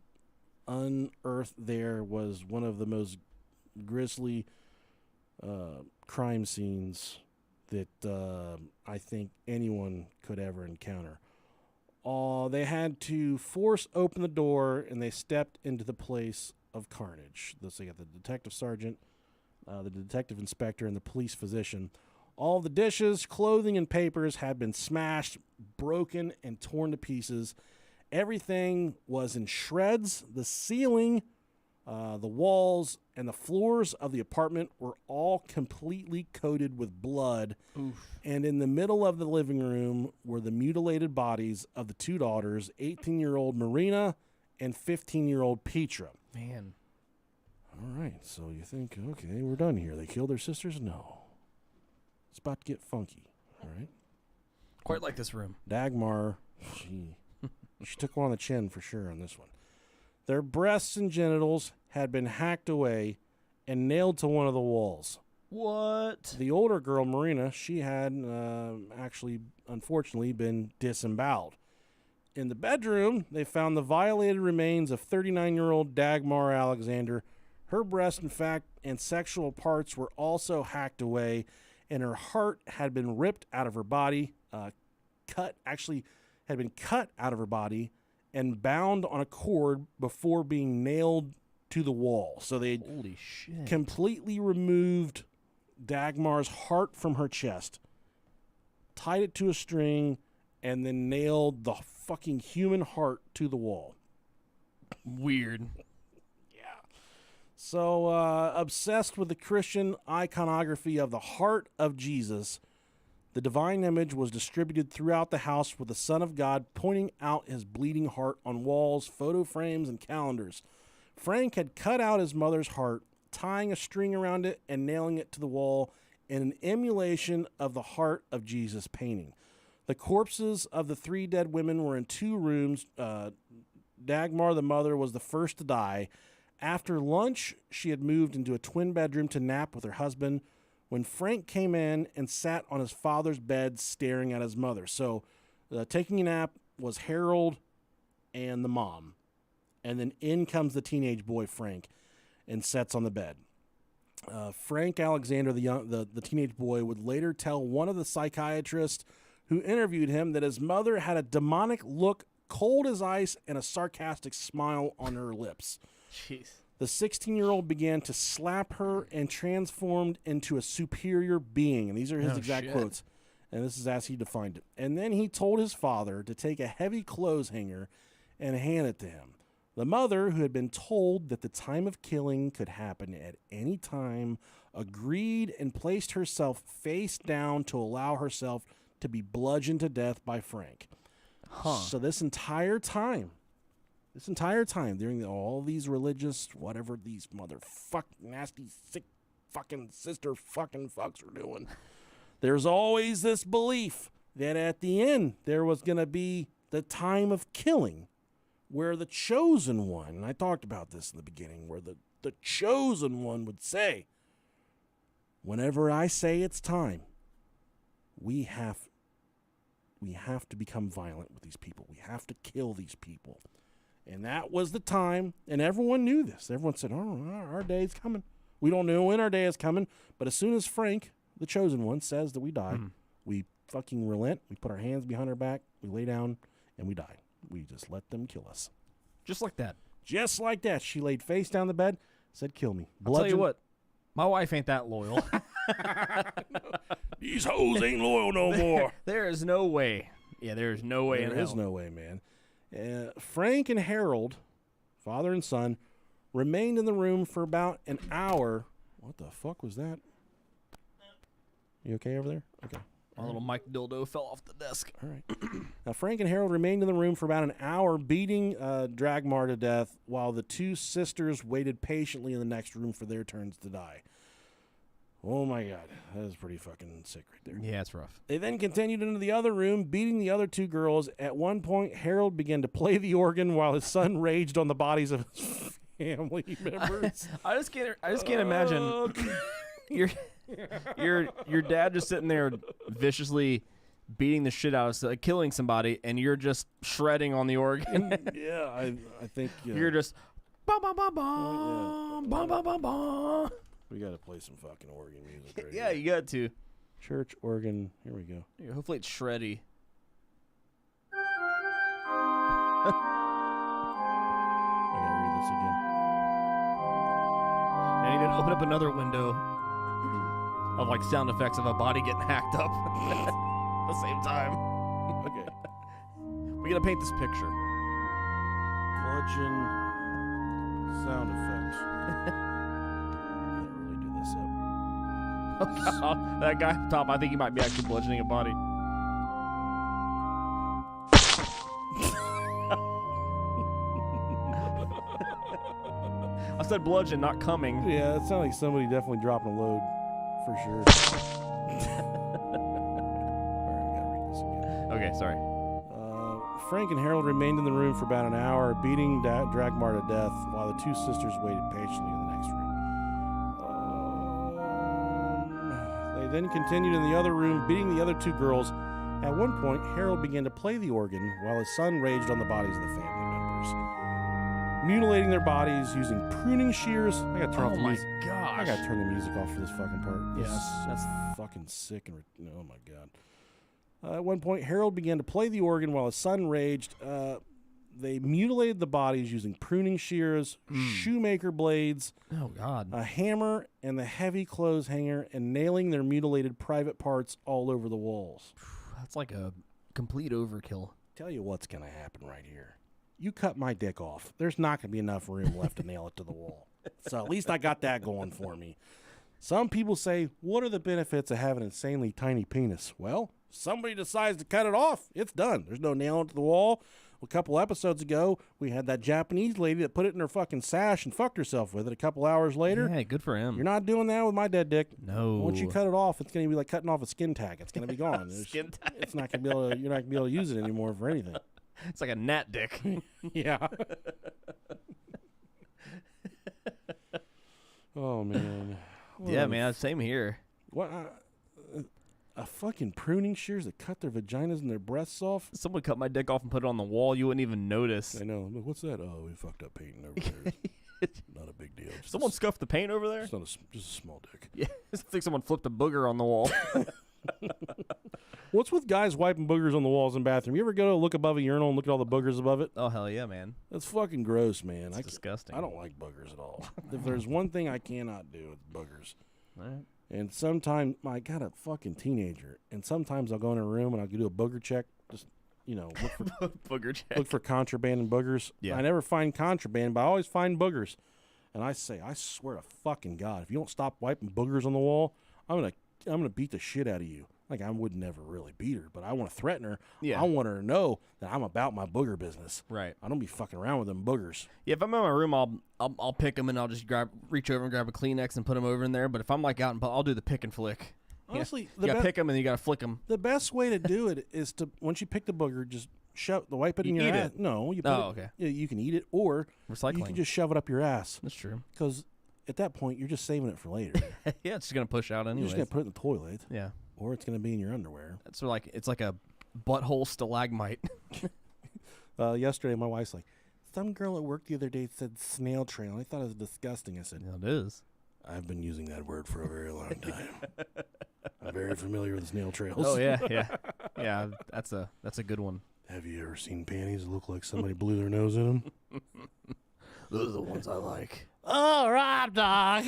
[SPEAKER 1] unearth there was one of the most grisly crime scenes that I think anyone could ever encounter. They had to force open the door, and they stepped into the place of carnage. So you got the detective sergeant, the detective inspector, and the police physician. All the dishes, clothing, and papers had been smashed, broken, and torn to pieces. Everything was in shreds. The ceiling, the walls, and the floors of the apartment were all completely coated with blood.
[SPEAKER 2] Oof.
[SPEAKER 1] And in the middle of the living room were the mutilated bodies of the two daughters, 18-year-old Marina and 15-year-old Petra.
[SPEAKER 2] Man.
[SPEAKER 1] All right, so you think, okay, we're done here. They killed their sisters? No. It's about to get funky, all right?
[SPEAKER 2] Quite like this room.
[SPEAKER 1] Dagmar, she took one on the chin for sure on this one. Their breasts and genitals had been hacked away and nailed to one of the walls.
[SPEAKER 2] What?
[SPEAKER 1] The older girl, Marina, she had actually, unfortunately, been disemboweled. In the bedroom, they found the violated remains of 39-year-old Dagmar Alexander. Her breast, in fact, and sexual parts were also hacked away, and her heart had been ripped out of her body, had been cut out of her body, and bound on a cord before being nailed to the wall. So they
[SPEAKER 2] Holy shit.
[SPEAKER 1] completely removed Dagmar's heart from her chest, tied it to a string, and then nailed the fucking human heart to the wall.
[SPEAKER 2] Weird.
[SPEAKER 1] So, obsessed with the Christian iconography of the heart of Jesus, the divine image was distributed throughout the house with the Son of God pointing out his bleeding heart on walls, photo frames, and calendars. Frank had cut out his mother's heart, tying a string around it and nailing it to the wall in an emulation of the Heart of Jesus painting. The corpses of the 3 dead women were in 2 rooms. Dagmar, the mother, was the first to die. After lunch, she had moved into a twin bedroom to nap with her husband when Frank came in and sat on his father's bed staring at his mother. So taking a nap was Harold and the mom. And then in comes the teenage boy, Frank, and sits on the bed. Frank Alexander, the teenage boy, would later tell one of the psychiatrists who interviewed him that his mother had a demonic look, cold as ice, and a sarcastic smile on her lips.
[SPEAKER 2] Jeez.
[SPEAKER 1] The 16-year-old began to slap her and transformed into a superior being. And these are his exact quotes. And this is as he defined it. And then he told his father to take a heavy clothes hanger and hand it to him. The mother, who had been told that the time of killing could happen at any time, agreed and placed herself face down to allow herself to be bludgeoned to death by Frank. So this entire time, during all these religious, whatever these nasty, sick fucking sister fucking fucks are doing, there's always this belief that at the end there was going to be the time of killing where the chosen one, and I talked about this in the beginning, where the chosen one would say, whenever I say it's time, we have to become violent with these people. We have to kill these people. And that was the time, and everyone knew this. Everyone said, oh, our day is coming. We don't know when our day is coming, but as soon as Frank, the chosen one, says that we die, we fucking relent, we put our hands behind our back, we lay down, and we die. We just let them kill us.
[SPEAKER 2] Just like that.
[SPEAKER 1] Just like that. She laid face down the bed, said, kill me.
[SPEAKER 2] I'll tell you what, my wife ain't that loyal.
[SPEAKER 1] These hoes ain't loyal no more.
[SPEAKER 2] There is no way. Yeah, there is no way in hell.
[SPEAKER 1] There is no way, man. Frank and Harold, father and son, remained in the room for about an hour. What the fuck was that? You okay over there? Okay.
[SPEAKER 2] My little Mike dildo fell off the desk.
[SPEAKER 1] All right. Now, Frank and Harold remained in the room for about an hour, beating Dagmar to death, while the 2 sisters waited patiently in the next room for their turns to die. Oh, my God. That is pretty fucking sick right there.
[SPEAKER 2] Yeah, it's rough.
[SPEAKER 1] They then continued into the other room, beating the other 2 girls. At one point, Harold began to play the organ while his son raged on the bodies of his family members.
[SPEAKER 2] I just can't imagine your dad just sitting there viciously beating the shit out of killing somebody, and you're just shredding on the organ.
[SPEAKER 1] Yeah, I think
[SPEAKER 2] you're just bum bum bum bum bum bum bum bum.
[SPEAKER 1] We got to play some fucking organ music right
[SPEAKER 2] Yeah,
[SPEAKER 1] here.
[SPEAKER 2] you got to.
[SPEAKER 1] Church organ. Here we go.
[SPEAKER 2] Yeah, hopefully it's shreddy.
[SPEAKER 1] I gotta read this again.
[SPEAKER 2] And he didn't open up another window of like sound effects of a body getting hacked up at the same time.
[SPEAKER 1] Okay.
[SPEAKER 2] We gotta paint this picture.
[SPEAKER 1] Bludgeon sound effects. Really do this up.
[SPEAKER 2] Oh, God. That guy up top, I think he might be actually bludgeoning a body. I said bludgeon, not coming.
[SPEAKER 1] Yeah, it sounded like somebody definitely dropping a load, for sure. All right, I gotta read this again.
[SPEAKER 2] Okay, sorry.
[SPEAKER 1] Frank and Harold remained in the room for about an hour, beating Dagmar to death, while the 2 sisters waited patiently in the next room. They then continued in the other room, beating the other 2 girls. At one point, Harold began to play the organ while his son raged on the bodies of the family members, mutilating their bodies using pruning shears. I gotta turn off the music.
[SPEAKER 2] Oh my gosh!
[SPEAKER 1] I gotta turn the music off for this fucking part.
[SPEAKER 2] Yes,
[SPEAKER 1] that's fucking sick. Oh my God. At one point, Harold began to play the organ while his son raged. They mutilated the bodies using pruning shears, shoemaker blades,
[SPEAKER 2] oh God,
[SPEAKER 1] a hammer, and the heavy clothes hanger, and nailing their mutilated private parts all over the walls.
[SPEAKER 2] That's like a complete overkill.
[SPEAKER 1] Tell you what's going to happen right here. You cut my dick off. There's not going to be enough room left to nail it to the wall. So at least I got that going for me. Some people say, what are the benefits of having an insanely tiny penis? Well, somebody decides to cut it off, it's done. There's no nailing it to the wall. A couple episodes ago, we had that Japanese lady that put it in her fucking sash and fucked herself with it a couple hours later.
[SPEAKER 2] Yeah, good for him.
[SPEAKER 1] You're not doing that with my dead dick.
[SPEAKER 2] No.
[SPEAKER 1] Once you cut it off, it's going to be like cutting off a skin tag. It's going to be gone.
[SPEAKER 2] Skin tag.
[SPEAKER 1] It's not going to be able to, you're not going to be able to use it anymore for anything.
[SPEAKER 2] It's like a gnat dick.
[SPEAKER 1] Yeah. Oh, man.
[SPEAKER 2] Yeah, man, same here.
[SPEAKER 1] What? A fucking pruning shears that cut their vaginas and their breasts off?
[SPEAKER 2] Someone cut my dick off and put it on the wall. You wouldn't even notice.
[SPEAKER 1] I know. What's that? Oh, we fucked up painting over there. Not a big deal.
[SPEAKER 2] Someone scuffed the paint over there?
[SPEAKER 1] It's not just a small dick.
[SPEAKER 2] Yeah, I think someone flipped a booger on the wall.
[SPEAKER 1] What's with guys wiping boogers on the walls in the bathroom? You ever go to look above a urinal and look at all the boogers above it?
[SPEAKER 2] Oh, hell yeah, man.
[SPEAKER 1] That's fucking gross, man.
[SPEAKER 2] It's disgusting.
[SPEAKER 1] I don't like boogers at all. If there's one thing I cannot do, it's boogers.
[SPEAKER 2] All right.
[SPEAKER 1] And sometimes I got a fucking teenager, and sometimes I'll go in a room and I'll do a booger check. Just, look for
[SPEAKER 2] booger check.
[SPEAKER 1] Look for contraband and boogers.
[SPEAKER 2] Yeah.
[SPEAKER 1] I never find contraband, but I always find boogers. And I say, I swear to fucking God, if you don't stop wiping boogers on the wall, I'm gonna beat the shit out of you. Like, I would never really beat her, but I want to threaten her.
[SPEAKER 2] Yeah.
[SPEAKER 1] I want her to know that I'm about my booger business.
[SPEAKER 2] Right.
[SPEAKER 1] I don't be fucking around with them boogers.
[SPEAKER 2] Yeah, if I'm in my room, I'll pick them and I'll just reach over and grab a Kleenex and put them over in there. But if I'm like out and I'll do the pick and flick.
[SPEAKER 1] Honestly,
[SPEAKER 2] you gotta pick them and you gotta flick them.
[SPEAKER 1] The best way to do it is to, once you pick the booger, just wipe it in your ass. No, you put
[SPEAKER 2] okay.
[SPEAKER 1] You can eat it, or
[SPEAKER 2] recycling.
[SPEAKER 1] You can just shove it up your ass.
[SPEAKER 2] That's true.
[SPEAKER 1] Because at that point, you're just saving it for later.
[SPEAKER 2] Yeah, it's just gonna push out anyway.
[SPEAKER 1] You're just gonna put it in the toilet.
[SPEAKER 2] Yeah.
[SPEAKER 1] Or it's gonna be in your underwear.
[SPEAKER 2] It's like a butthole stalagmite.
[SPEAKER 1] Yesterday, my wife's like, some girl at work the other day said snail trail. I thought it was disgusting. I said,
[SPEAKER 2] yeah, it is.
[SPEAKER 1] I've been using that word for a very long time. I'm very familiar with snail trails.
[SPEAKER 2] Oh yeah. Yeah, that's a good one.
[SPEAKER 1] Have you ever seen panties that look like somebody blew their nose in them?
[SPEAKER 2] Those are the ones I like.
[SPEAKER 1] Oh, Rob Dog.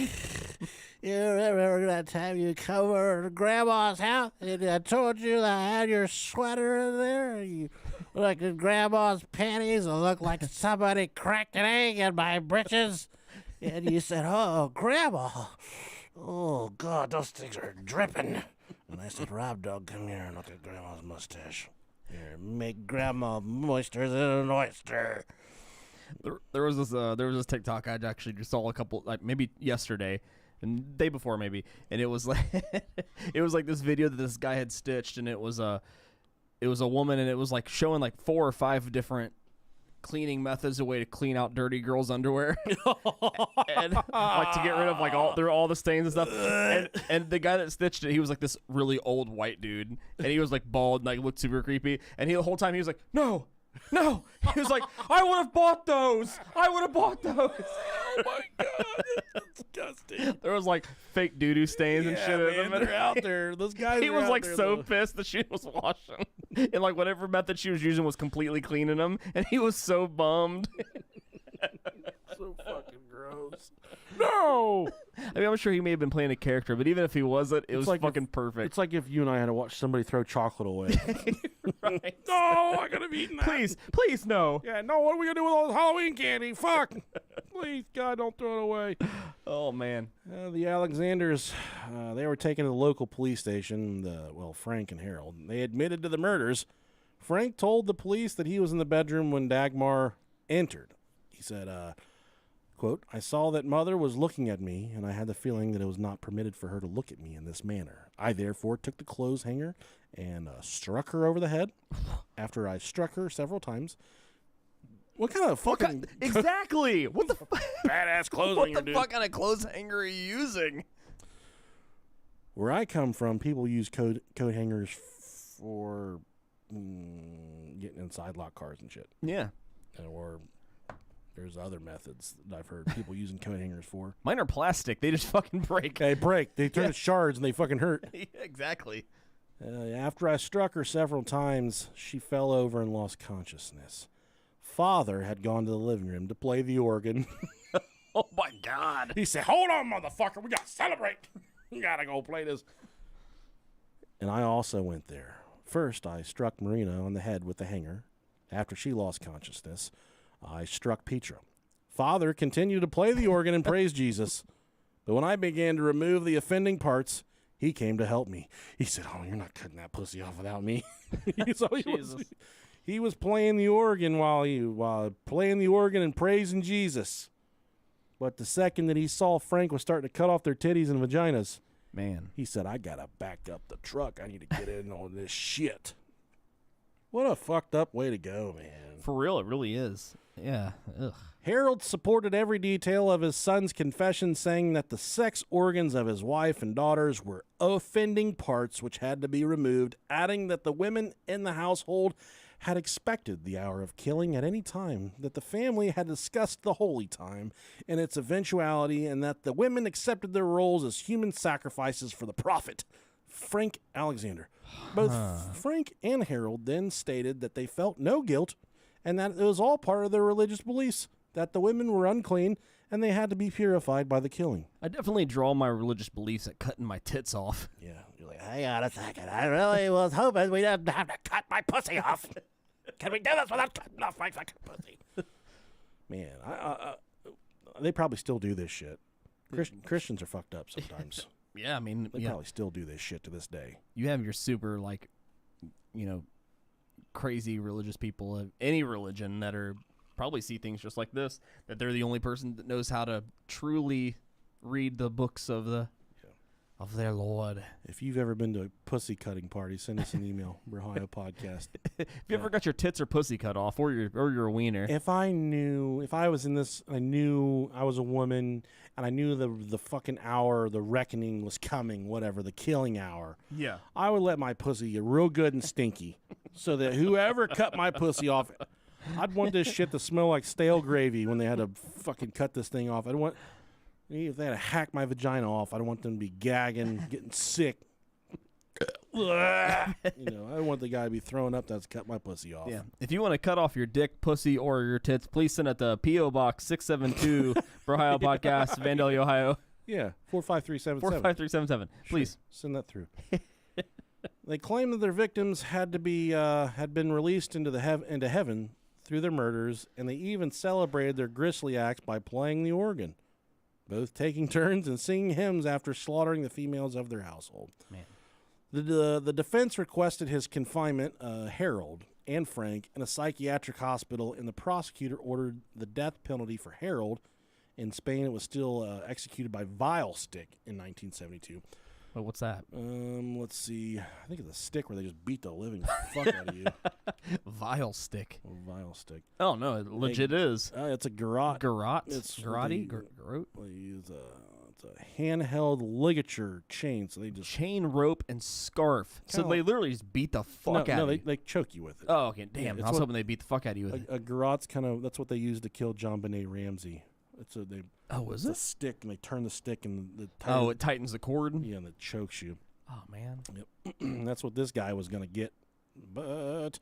[SPEAKER 1] You remember that time you come over to Grandma's house and I told you that I had your sweater in there? You looked at Grandma's panties and looked like somebody cracked an egg in my britches. And you said, oh, Grandma. Oh, God, those things are dripping. And I said, Rob Dog, come here and look at Grandma's mustache. Here, make Grandma moister than an oyster.
[SPEAKER 2] There was this TikTok I actually just saw a couple, like maybe yesterday and day before maybe, and it was like this video that this guy had stitched, and it was a woman, and it was like showing like 4 or 5 different cleaning methods, a way to clean out dirty girls' underwear, and like to get rid of like all the stains and stuff. And the guy that stitched it, he was like this really old white dude, and he was like bald and like looked super creepy. And the whole time he was like, no. He was like, I would have bought those. Oh my God, that's disgusting. There was like fake doo-doo stains and shit.
[SPEAKER 1] Man, they're out there. Those guys.
[SPEAKER 2] He was like so pissed that she was washing, and like whatever method she was using was completely cleaning them, and he was so bummed.
[SPEAKER 1] So fucking gross. No.
[SPEAKER 2] I mean, I'm sure he may have been playing a character, but even if he wasn't, it was like fucking perfect.
[SPEAKER 1] It's like if you and I had to watch somebody throw chocolate away.
[SPEAKER 2] Right.
[SPEAKER 1] No, I could have eaten that.
[SPEAKER 2] Please, no.
[SPEAKER 1] Yeah, no, what are we going to do with all this Halloween candy? Fuck. Please, God, don't throw it away.
[SPEAKER 2] Oh, man.
[SPEAKER 1] The Alexanders, they were taken to the local police station, Frank and Harold. They admitted to the murders. Frank told the police that he was in the bedroom when Dagmar entered. He said, quote, I saw that Mother was looking at me, and I had the feeling that it was not permitted for her to look at me in this manner. I therefore took the clothes hanger and struck her over the head. After I struck her several times. What kind of fucking...
[SPEAKER 2] Exactly! What the
[SPEAKER 1] badass clothes hanger, dude?
[SPEAKER 2] What the fuck kind of clothes hanger are you using?
[SPEAKER 1] Where I come from, people use coat hangers for getting inside lock cars and shit.
[SPEAKER 2] Yeah.
[SPEAKER 1] Or... there's other methods that I've heard people using coat hangers for.
[SPEAKER 2] Mine are plastic. They just fucking break.
[SPEAKER 1] They break. They turn to shards and they fucking hurt.
[SPEAKER 2] Yeah, exactly.
[SPEAKER 1] After I struck her several times, she fell over and lost consciousness. Father had gone to the living room to play the organ.
[SPEAKER 2] Oh, my God.
[SPEAKER 1] He said, hold on, motherfucker. We got to celebrate. We got to go play this. And I also went there. First, I struck Marina on the head with the hanger. After she lost consciousness, I struck Petra. Father continued to play the organ and praise Jesus. But when I began to remove the offending parts, he came to help me. He said, oh, you're not cutting that pussy off without me. He was playing the organ while playing the organ and praising Jesus. But the second that he saw Frank was starting to cut off their titties and vaginas,
[SPEAKER 2] Man.
[SPEAKER 1] he said, I gotta back up the truck. I need to get in on this shit. What a fucked up way to go, man.
[SPEAKER 2] For real, it really is. Yeah. Ugh.
[SPEAKER 1] Harold supported every detail of his son's confession, saying that the sex organs of his wife and daughters were offending parts which had to be removed, adding that the women in the household had expected the hour of killing at any time, that the family had discussed the holy time and its eventuality, and that the women accepted their roles as human sacrifices for the prophet, Frank Alexander. Both Frank and Harold then stated that they felt no guilt and that it was all part of their religious beliefs, that the women were unclean and they had to be purified by the killing.
[SPEAKER 2] I definitely draw my religious beliefs at cutting my tits off.
[SPEAKER 1] Yeah, you're like, hang on a second. I really was hoping we didn't have to cut my pussy off. Can we do this without cutting off my fucking pussy? Man, they probably still do this shit. Christians are fucked up sometimes.
[SPEAKER 2] Yeah, I mean,
[SPEAKER 1] They probably still do this shit to this day.
[SPEAKER 2] You have your super, like, crazy religious people of any religion that are probably see things just like this, that they're the only person that knows how to truly read the books of their Lord.
[SPEAKER 1] If you've ever been to a pussy cutting party, send us an email, Ohio Podcast.
[SPEAKER 2] If you ever got your tits or pussy cut off, or your wiener.
[SPEAKER 1] If I was in this, I knew I was a woman, and I knew the fucking hour, the reckoning was coming, whatever, the killing hour.
[SPEAKER 2] Yeah.
[SPEAKER 1] I would let my pussy get real good and stinky, so that whoever cut my pussy off, I'd want this shit to smell like stale gravy when they had to fucking cut this thing off. If they had to hack my vagina off, I don't want them to be gagging, getting sick. I want the guy to be throwing up that's cut my pussy off.
[SPEAKER 2] Yeah. If you want to cut off your dick, pussy, or your tits, please send it to P.O. Box 672, Ohio Podcast, Vandalia, Ohio.
[SPEAKER 1] Yeah, 45377.
[SPEAKER 2] 45377. Please.
[SPEAKER 1] Sure. Send that through. They claim that their victims had been released into heaven through their murders, and they even celebrated their grisly acts by playing the organ, both taking turns and singing hymns after slaughtering the females of their household.
[SPEAKER 2] Man.
[SPEAKER 1] The defense requested his confinement, Harold and Frank, in a psychiatric hospital, and the prosecutor ordered the death penalty for Harold. In Spain, it was still executed by vial stick in 1972.
[SPEAKER 2] Well, what's that?
[SPEAKER 1] Let's see. I think it's a stick where they just beat the living fuck out of you.
[SPEAKER 2] Vial stick.
[SPEAKER 1] A vial stick.
[SPEAKER 2] Oh, no, it legit is.
[SPEAKER 1] It's a garrote.
[SPEAKER 2] Garrote?
[SPEAKER 1] It's
[SPEAKER 2] Garrote?
[SPEAKER 1] They use it's a handheld ligature chain, so they just
[SPEAKER 2] chain, rope, and scarf. So they literally just beat the fuck out of you.
[SPEAKER 1] they choke you with it.
[SPEAKER 2] Oh, okay. Damn. I was hoping they beat the fuck out of you with it.
[SPEAKER 1] A garrote's that's what they use to kill John Benet Ramsey. It's a stick, and they turn the stick, and
[SPEAKER 2] it tightens the cord.
[SPEAKER 1] Yeah, and it chokes you.
[SPEAKER 2] Oh man.
[SPEAKER 1] Yep. That's what this guy was gonna get. But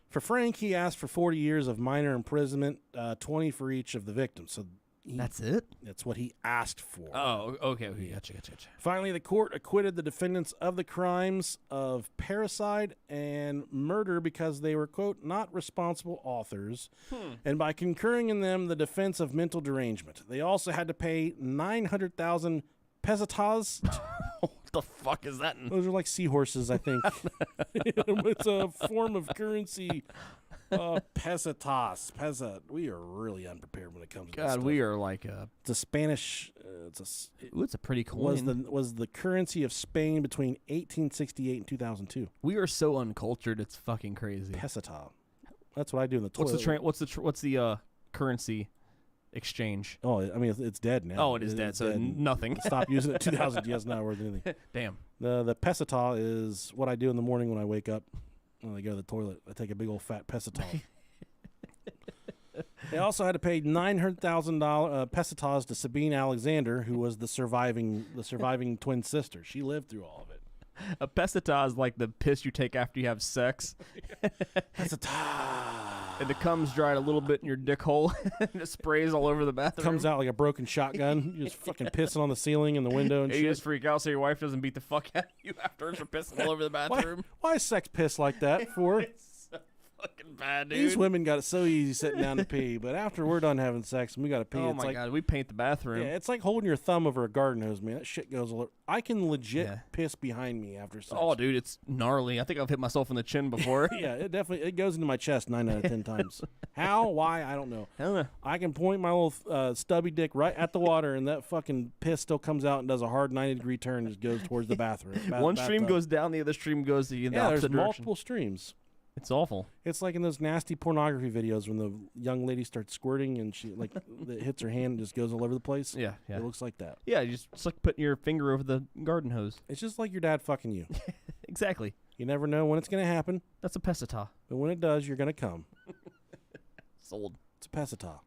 [SPEAKER 1] for Frank, he asked for 40 years of minor imprisonment, 20 for each of the victims. So
[SPEAKER 2] that's it?
[SPEAKER 1] That's what he asked for.
[SPEAKER 2] Oh, okay. Gotcha.
[SPEAKER 1] Finally, the court acquitted the defendants of the crimes of parricide and murder because they were, quote, not responsible authors, and by concurring in them the defense of mental derangement. They also had to pay 900,000 pesetas.
[SPEAKER 2] What the fuck is that?
[SPEAKER 1] Those are like seahorses, I think. It's a form of currency. Pesetas. We are really unprepared when it comes to this stuff.
[SPEAKER 2] We are like
[SPEAKER 1] it's a Spanish.
[SPEAKER 2] It's a pretty coin.
[SPEAKER 1] Was the currency of Spain between 1868 and 2002.
[SPEAKER 2] We are so uncultured. It's fucking crazy.
[SPEAKER 1] Peseta. That's what I do in the toilet.
[SPEAKER 2] What's the currency exchange?
[SPEAKER 1] Oh, I mean it's dead now.
[SPEAKER 2] Oh, it's dead.
[SPEAKER 1] It's
[SPEAKER 2] so
[SPEAKER 1] dead.
[SPEAKER 2] Nothing.
[SPEAKER 1] Stop using it. 2000. Yes, not worth anything.
[SPEAKER 2] Damn.
[SPEAKER 1] The peseta is what I do in the morning when I wake up. When I go to the toilet, I take a big old fat peseta. They also had to pay $900,000 pesetas to Sabine Alexander, who was the surviving twin sister. She lived through all of it.
[SPEAKER 2] A peseta is like the piss you take after you have sex.
[SPEAKER 1] Peseta.
[SPEAKER 2] And it comes dried a little bit in your dick hole, and it sprays all over the bathroom.
[SPEAKER 1] Comes out like a broken shotgun. You're just fucking pissing on the ceiling and the window and shit.
[SPEAKER 2] You just freak out so your wife doesn't beat the fuck out of you afterwards for pissing all over the bathroom.
[SPEAKER 1] Why is sex piss like that for?
[SPEAKER 2] It's so fucking bad, dude.
[SPEAKER 1] These women got it so easy sitting down to pee, but after we're done having sex and we got to pee,
[SPEAKER 2] Oh
[SPEAKER 1] it's
[SPEAKER 2] my
[SPEAKER 1] like,
[SPEAKER 2] god, we paint the bathroom.
[SPEAKER 1] yeah, it's like holding your thumb over a garden hose, man. That shit goes. I can legit piss behind me after sex.
[SPEAKER 2] Oh, dude, it's gnarly. I think I've hit myself in the chin before.
[SPEAKER 1] Yeah, it goes into my chest 9 out of 10 times. How? Why? I don't know.
[SPEAKER 2] I don't know.
[SPEAKER 1] I can point my little stubby dick right at the water, and that fucking piss still comes out and does a hard 90-degree turn and just goes towards the bathroom.
[SPEAKER 2] One stream goes down, the other stream goes the opposite
[SPEAKER 1] there's
[SPEAKER 2] direction.
[SPEAKER 1] multiple streams.
[SPEAKER 2] It's awful.
[SPEAKER 1] It's like in those nasty pornography videos when the young lady starts squirting and she like it hits her hand and just goes all over the place.
[SPEAKER 2] Yeah.
[SPEAKER 1] It looks like that.
[SPEAKER 2] Yeah, it's like putting your finger over the garden hose.
[SPEAKER 1] It's just like your dad fucking you.
[SPEAKER 2] Exactly.
[SPEAKER 1] You never know when it's going to happen,
[SPEAKER 2] That's a pesita.
[SPEAKER 1] but when it does, you're going to come.
[SPEAKER 2] Sold.
[SPEAKER 1] It's a pesita.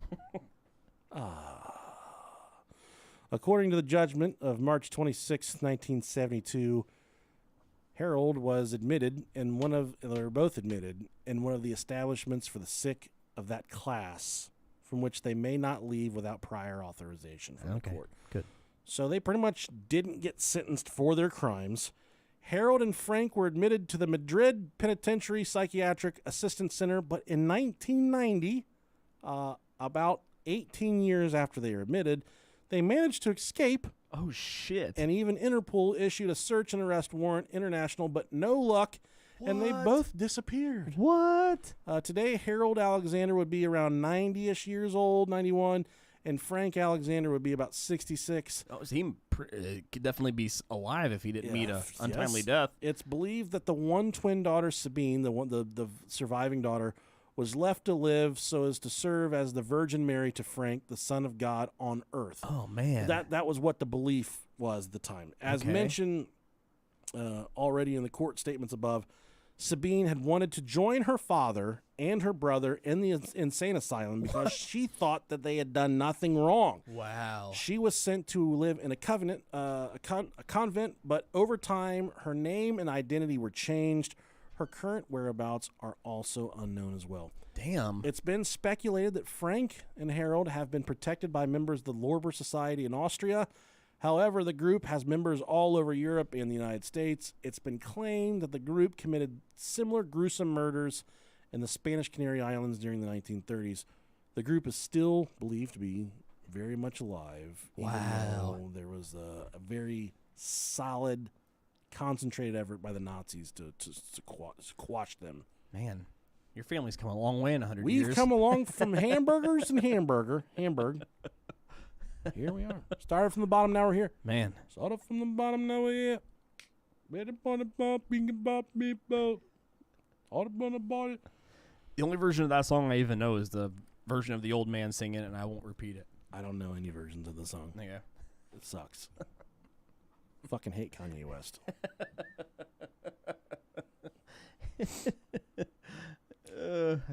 [SPEAKER 1] According to the judgment of March 26, 1972, Harold was admitted in they were both admitted in one of the establishments for the sick of that class from which they may not leave without prior authorization from the court.
[SPEAKER 2] Good.
[SPEAKER 1] So they pretty much didn't get sentenced for their crimes. Harold and Frank were admitted to the Madrid Penitentiary Psychiatric Assistance Center, but in 1990, about 18 years after they were admitted, they managed to escape.
[SPEAKER 2] Oh, shit.
[SPEAKER 1] And even Interpol issued a search and arrest warrant international, but no luck, and they both disappeared.
[SPEAKER 2] What?
[SPEAKER 1] Today, Harold Alexander would be around 90-ish years old, 91, and Frank Alexander would be about 66.
[SPEAKER 2] Oh, so he could definitely be alive if he didn't meet a untimely death.
[SPEAKER 1] It's believed that the one twin daughter, Sabine, the surviving daughter, was left to live so as to serve as the Virgin Mary to Frank, the Son of God on earth.
[SPEAKER 2] Oh, man.
[SPEAKER 1] That was what the belief was at the time. As mentioned already in the court statements above, Sabine had wanted to join her father and her brother in the insane asylum because she thought that they had done nothing wrong.
[SPEAKER 2] Wow.
[SPEAKER 1] She was sent to live in a convent, but over time, her name and identity were changed. Her current whereabouts are also unknown as well.
[SPEAKER 2] Damn.
[SPEAKER 1] It's been speculated that Frank and Harold have been protected by members of the Lorber Society in Austria. However, the group has members all over Europe and the United States. It's been claimed that the group committed similar gruesome murders in the Spanish Canary Islands during the 1930s. The group is still believed to be very much alive.
[SPEAKER 2] Wow.
[SPEAKER 1] Even though there was a very solid, concentrated effort by the Nazis to quash them.
[SPEAKER 2] Man, your family's come a long way in 100
[SPEAKER 1] We've
[SPEAKER 2] years.
[SPEAKER 1] come along from hamburgers and Hamburg. Here we are. Started from the bottom, now we're here.
[SPEAKER 2] Man.
[SPEAKER 1] Started from the bottom, now we're here.
[SPEAKER 2] The only version of that song I even know is the version of the old man singing it, and I won't repeat it.
[SPEAKER 1] I don't know any versions of the song.
[SPEAKER 2] Yeah.
[SPEAKER 1] It sucks. Fucking hate Kanye West.
[SPEAKER 2] I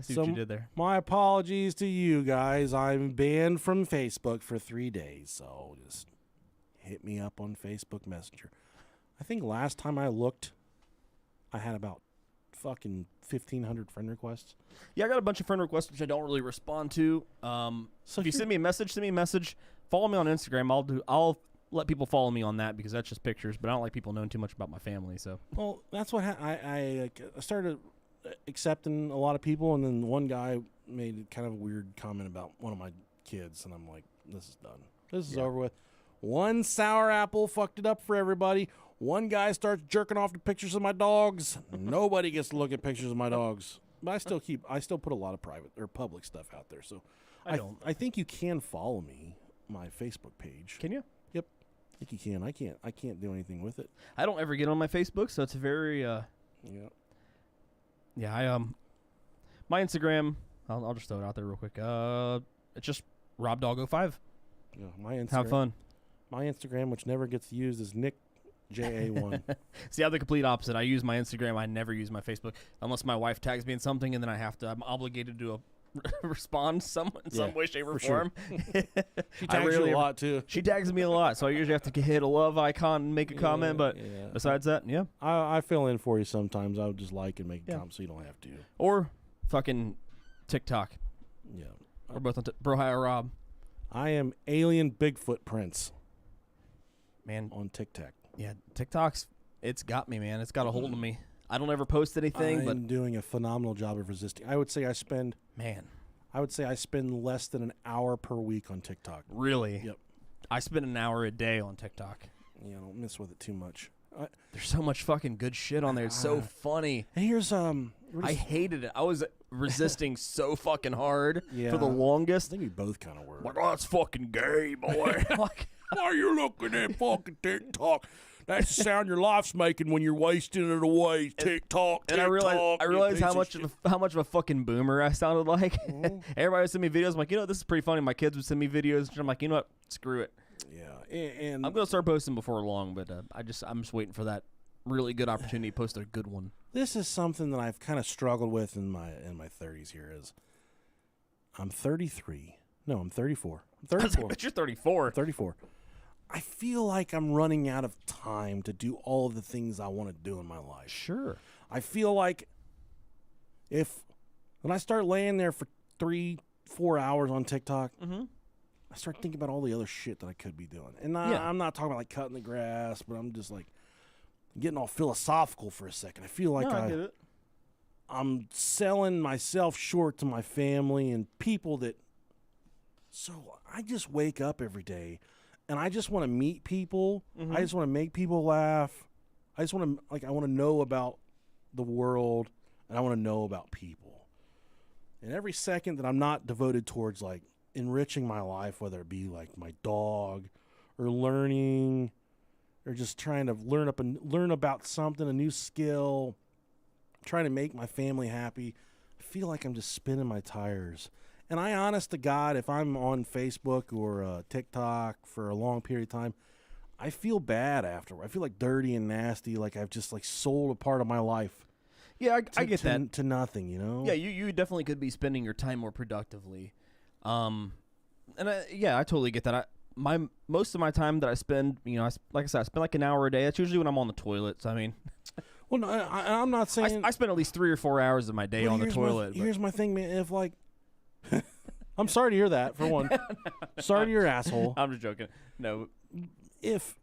[SPEAKER 2] see what you did there.
[SPEAKER 1] My apologies to you guys. I'm banned from Facebook for 3 days, so just hit me up on Facebook Messenger. I think last time I looked, I had about fucking 1,500 friend requests.
[SPEAKER 2] Yeah, I got a bunch of friend requests which I don't really respond to. So if you send me a message. Follow me on Instagram. I'll let people follow me on that because that's just pictures. But I don't like people knowing too much about my family. So
[SPEAKER 1] well, that's what I started accepting a lot of people, and then one guy made kind of a weird comment about one of my kids, and I'm like, this is done. This is over with. One sour apple fucked it up for everybody. One guy starts jerking off to pictures of my dogs. Nobody gets to look at pictures of my dogs. But I still put a lot of private or public stuff out there. So I think you can follow me, my Facebook page.
[SPEAKER 2] Can you?
[SPEAKER 1] Yep. I think you can. I can't do anything with it.
[SPEAKER 2] I don't ever get on my Facebook, so it's very
[SPEAKER 1] Yeah.
[SPEAKER 2] Yeah, my Instagram, I'll just throw it out there real quick. It's just RobDoggo5.
[SPEAKER 1] Yeah, my Instagram.
[SPEAKER 2] Have fun.
[SPEAKER 1] My Instagram, which never gets used, is Nick JA1.
[SPEAKER 2] See, I'm the complete opposite. I use my Instagram. I never use my Facebook unless my wife tags me in something, and then I'm obligated to respond in some way, shape, or form.
[SPEAKER 1] Sure. She tags you a lot too.
[SPEAKER 2] She tags me a lot, so I usually have to hit a love icon and make a comment. But besides that, yeah,
[SPEAKER 1] I fill in for you sometimes. I would just like and make a comment so you don't have to.
[SPEAKER 2] Or fucking TikTok.
[SPEAKER 1] Yeah,
[SPEAKER 2] we're both on Bro Hi Rob.
[SPEAKER 1] I am Alien Bigfoot Prince.
[SPEAKER 2] Man,
[SPEAKER 1] on TikTok.
[SPEAKER 2] Yeah, TikTok's it's got me, man. It's got a hold of me. I don't ever post anything,
[SPEAKER 1] I'm doing a phenomenal job of resisting. I would say I spend less than an hour per week on TikTok.
[SPEAKER 2] Really?
[SPEAKER 1] Yep.
[SPEAKER 2] I spend an hour a day on TikTok.
[SPEAKER 1] Yeah, don't mess with it too much.
[SPEAKER 2] There's so much fucking good shit on there. It's so funny.
[SPEAKER 1] And here's
[SPEAKER 2] I hated it. I was resisting so fucking hard
[SPEAKER 1] Yeah.
[SPEAKER 2] for the
[SPEAKER 1] I
[SPEAKER 2] longest.
[SPEAKER 1] think we both kind of were.
[SPEAKER 2] Like, oh, it's fucking gay, boy. Like,
[SPEAKER 1] why are you looking at fucking TikTok? That's the sound your life's making when you're wasting it away. TikTok.
[SPEAKER 2] and I realized how much of a fucking boomer I sounded like. Everybody would send me videos. I'm like, this is pretty funny. My kids would send me videos. And I'm like, you know what? Screw it.
[SPEAKER 1] Yeah, and
[SPEAKER 2] I'm gonna start posting before long, but I'm just waiting for that really good opportunity to post a good one.
[SPEAKER 1] This is something that I've kind of struggled with in my 30s. Here is, I'm 33. No, I'm 34. I'm 34.
[SPEAKER 2] But you're 34.
[SPEAKER 1] 34. I feel like I'm running out of time to do all of the things I want to do in my life.
[SPEAKER 2] Sure.
[SPEAKER 1] I feel like when I start laying there for 3-4 hours on TikTok, I start thinking about all the other shit that I could be doing. And I'm not talking about like cutting the grass, but I'm just like getting all philosophical for a second. I feel like
[SPEAKER 2] I get it.
[SPEAKER 1] I'm selling myself short to my family and people that. So I just wake up every day and I just want to meet people. I just want to make people laugh. I just want to I want to know about the world and I want to know about people. And every second that I'm not devoted towards like enriching my life, whether it be like my dog or learning or just trying to learn about something, a new skill, trying to make my family happy, I feel like I'm just spinning my tires. And I, honest to God, if I'm on Facebook or TikTok for a long period of time, I feel bad afterward. I feel like dirty and nasty, like I've just like sold a part of my life.
[SPEAKER 2] Yeah, I get that.
[SPEAKER 1] To nothing, you know?
[SPEAKER 2] Yeah, you definitely could be spending your time more productively. And I totally get that. Most of my time that I spend, like I said, I spend like an hour a day. That's usually when I'm on the toilet. So, I mean,
[SPEAKER 1] well, no, I'm not saying
[SPEAKER 2] I spend at least 3 or 4 hours of my day on the toilet.
[SPEAKER 1] Here's my thing, man. If like, I'm sorry to hear that. For one, sorry to your asshole.
[SPEAKER 2] I'm just joking. No,
[SPEAKER 1] if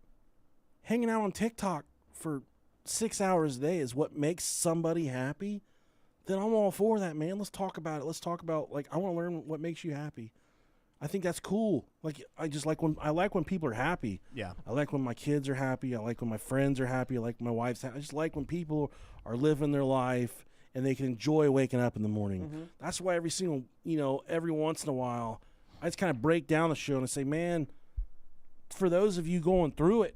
[SPEAKER 1] hanging out on TikTok for 6 hours a day is what makes somebody happy, then I'm all for that, man. Let's talk about it. Let's talk about like I want to learn what makes you happy. I think that's cool. Like I like when people are happy.
[SPEAKER 2] Yeah.
[SPEAKER 1] I like when my kids are happy. I like when my friends are happy. I like when my wife's happy. I just like when people are living their life and they can enjoy waking up in the morning. That's why every once in a while, I just kind of break down the show and I say, man, for those of you going through it,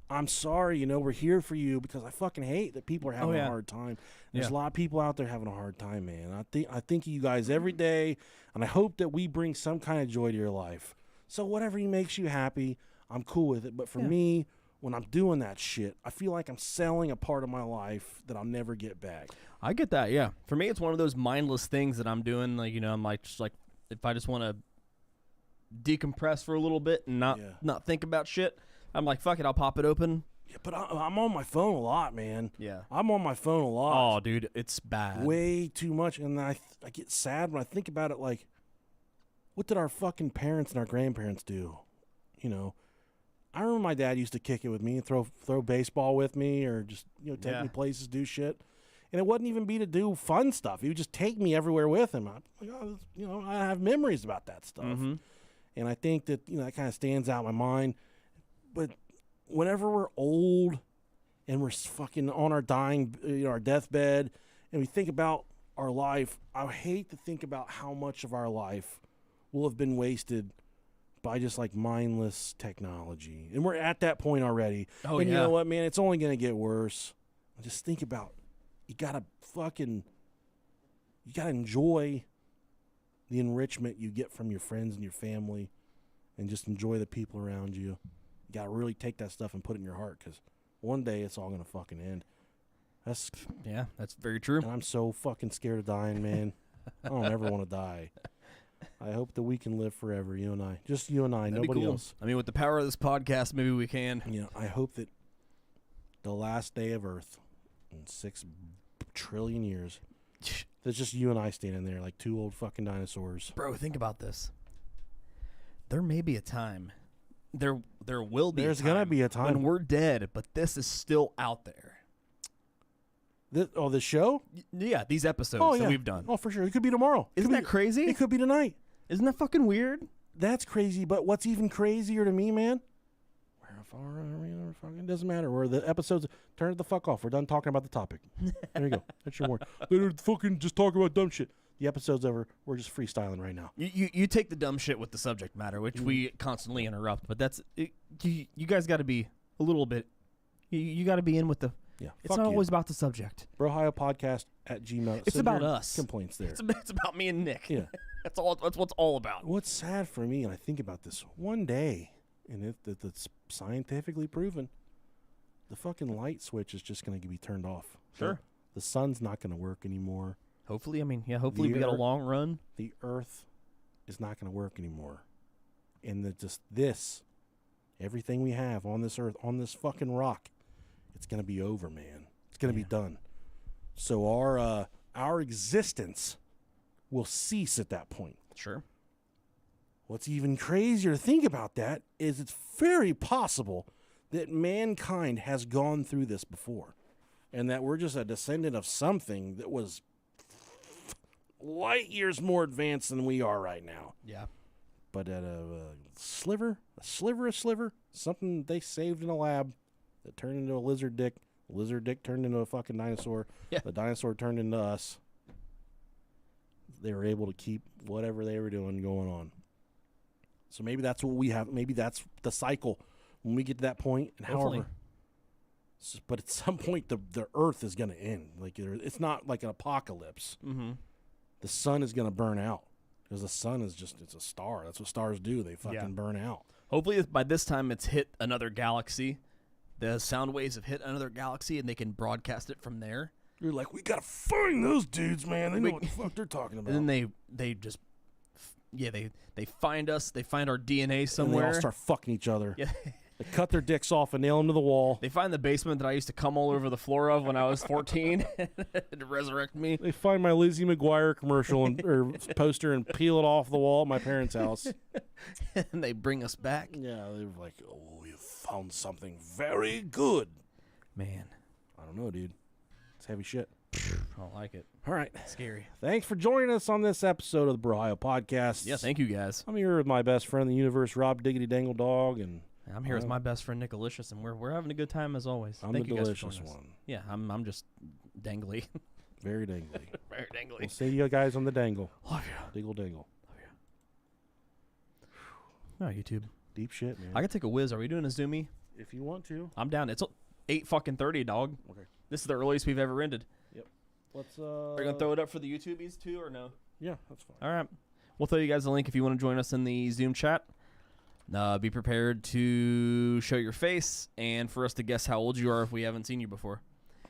[SPEAKER 1] I'm sorry, we're here for you because I fucking hate that people are having a hard time. There's a lot of people out there having a hard time, man. I think of you guys every day, and I hope that we bring some kind of joy to your life. So whatever makes you happy, I'm cool with it. But for me, when I'm doing that shit, I feel like I'm selling a part of my life that I'll never get back.
[SPEAKER 2] I get that, yeah. For me, it's one of those mindless things that I'm doing. Like, I'm like, just like if I just want to decompress for a little bit and not think about shit, I'm like, fuck it, I'll pop it open.
[SPEAKER 1] Yeah, but I'm on my phone a lot, man.
[SPEAKER 2] Yeah.
[SPEAKER 1] I'm on my phone a lot.
[SPEAKER 2] Oh, dude, it's bad.
[SPEAKER 1] Way too much. And I get sad when I think about it, like, what did our fucking parents and our grandparents do? I remember my dad used to kick it with me and throw baseball with me or just, take me places, do shit. And it wouldn't even be to do fun stuff. He would just take me everywhere with him. I have memories about that stuff. And I think that, that kind of stands out in my mind. But whenever we're old and we're fucking on our our deathbed, and we think about our life, I hate to think about how much of our life will have been wasted by just like mindless technology. And we're at that point already.
[SPEAKER 2] Oh,
[SPEAKER 1] and
[SPEAKER 2] yeah.
[SPEAKER 1] You know what, man? It's only going to get worse. Just think about, you got to enjoy the enrichment you get from your friends and your family and just enjoy the people around you. You got to really take that stuff and put it in your heart because one day it's all going to fucking end. That's
[SPEAKER 2] very true.
[SPEAKER 1] And I'm so fucking scared of dying, man. I don't ever want to die. I hope that we can live forever, you and I. Just you and I,
[SPEAKER 2] That'd
[SPEAKER 1] nobody
[SPEAKER 2] be cool.
[SPEAKER 1] else.
[SPEAKER 2] I mean, with the power of this podcast, maybe we can.
[SPEAKER 1] I hope that the last day of Earth in 6 trillion years, there's just you and I standing there like 2 old fucking dinosaurs.
[SPEAKER 2] Bro, think about this. There may be a time. There will be.
[SPEAKER 1] There's gonna be a time
[SPEAKER 2] when we're dead, but this is still out there.
[SPEAKER 1] This show?
[SPEAKER 2] Yeah, these episodes that we've done.
[SPEAKER 1] Oh, for sure. It could be tomorrow.
[SPEAKER 2] Isn't that crazy?
[SPEAKER 1] It could be tonight.
[SPEAKER 2] Isn't that fucking weird?
[SPEAKER 1] That's crazy, but what's even crazier to me, man? It doesn't matter. Where the episodes, turn it the fuck off. We're done talking about the topic. There you go. That's your warning. They're fucking just talking about dumb shit. The episode's over. We're just freestyling right now.
[SPEAKER 2] You take the dumb shit with the subject matter, which we constantly interrupt. But that's you guys got to be a little bit. You got to be in with the.
[SPEAKER 1] Yeah,
[SPEAKER 2] it's not always about the subject.
[SPEAKER 1] BroHioPodcast@gmail.
[SPEAKER 2] It's about us.
[SPEAKER 1] Complaints there.
[SPEAKER 2] It's about me and Nick.
[SPEAKER 1] Yeah,
[SPEAKER 2] that's all. That's what's all about.
[SPEAKER 1] What's sad for me, and I think about this one day, and it's scientifically proven, the fucking light switch is just going to be turned off.
[SPEAKER 2] Sure.
[SPEAKER 1] The sun's not going to work anymore.
[SPEAKER 2] Hopefully, hopefully we got a long run.
[SPEAKER 1] The Earth is not going to work anymore, and everything we have on this Earth, on this fucking rock, it's going to be over, man. It's going to be done. So our existence will cease at that point.
[SPEAKER 2] Sure.
[SPEAKER 1] What's even crazier to think about that is it's very possible that mankind has gone through this before, and that we're just a descendant of something that was light years more advanced than we are right now.
[SPEAKER 2] Yeah.
[SPEAKER 1] But at a sliver, something they saved in a lab that turned into a lizard dick. The lizard dick turned into a fucking dinosaur.
[SPEAKER 2] Yeah.
[SPEAKER 1] The dinosaur turned into us. They were able to keep whatever they were doing going on. So maybe that's what we have. Maybe that's the cycle when we get to that point. And
[SPEAKER 2] Hopefully.
[SPEAKER 1] But at some point, the Earth is going to end. Like it's not like an apocalypse.
[SPEAKER 2] Mm-hmm.
[SPEAKER 1] The sun is going to burn out because the sun is it's a star. That's what stars do. They fucking burn out.
[SPEAKER 2] Hopefully, by this time, it's hit another galaxy. The sound waves have hit another galaxy, and they can broadcast it from there.
[SPEAKER 1] You're like, we gotta find those dudes, man. They know what the fuck they're talking about.
[SPEAKER 2] And then they just, they find us. They find our DNA somewhere.
[SPEAKER 1] And they all start fucking each other.
[SPEAKER 2] Yeah.
[SPEAKER 1] They cut their dicks off and nail them to the wall.
[SPEAKER 2] They find the basement that I used to come all over the floor of when I was 14 to resurrect me.
[SPEAKER 1] They find my Lizzie McGuire commercial or poster and peel it off the wall at my parents' house.
[SPEAKER 2] And they bring us back.
[SPEAKER 1] Yeah, they were like, oh, you found something very good.
[SPEAKER 2] Man.
[SPEAKER 1] I don't know, dude. It's heavy shit.
[SPEAKER 2] I don't like it.
[SPEAKER 1] All right.
[SPEAKER 2] Scary.
[SPEAKER 1] Thanks for joining us on this episode of the BroHio Podcast.
[SPEAKER 2] Yeah, thank you, guys.
[SPEAKER 1] I'm here with my best friend in the universe, Rob Diggity Dangle Dog, and
[SPEAKER 2] I'm here with my best friend Nicolicious, and we're having a good time as always.
[SPEAKER 1] I'm
[SPEAKER 2] Thank
[SPEAKER 1] the
[SPEAKER 2] you guys
[SPEAKER 1] delicious
[SPEAKER 2] for joining us.
[SPEAKER 1] one.
[SPEAKER 2] Yeah, I'm just dangly.
[SPEAKER 1] Very dangly.
[SPEAKER 2] Very dangly.
[SPEAKER 1] We'll see you guys on the dangle.
[SPEAKER 2] Love you.
[SPEAKER 1] Diggle dangle.
[SPEAKER 2] Oh, YouTube.
[SPEAKER 1] Deep shit, man.
[SPEAKER 2] I could take a whiz. Are we doing a Zoomie?
[SPEAKER 1] If you want to.
[SPEAKER 2] I'm down. It's 8:30, dog.
[SPEAKER 1] Okay.
[SPEAKER 2] This is the earliest we've ever ended.
[SPEAKER 1] Yep. Let's
[SPEAKER 2] Are you gonna throw it up for the YouTubies too, or no?
[SPEAKER 1] Yeah, that's fine.
[SPEAKER 2] All right. We'll throw you guys a link if you want to join us in the Zoom chat. Be prepared to show your face and for us to guess how old you are if we haven't seen you before.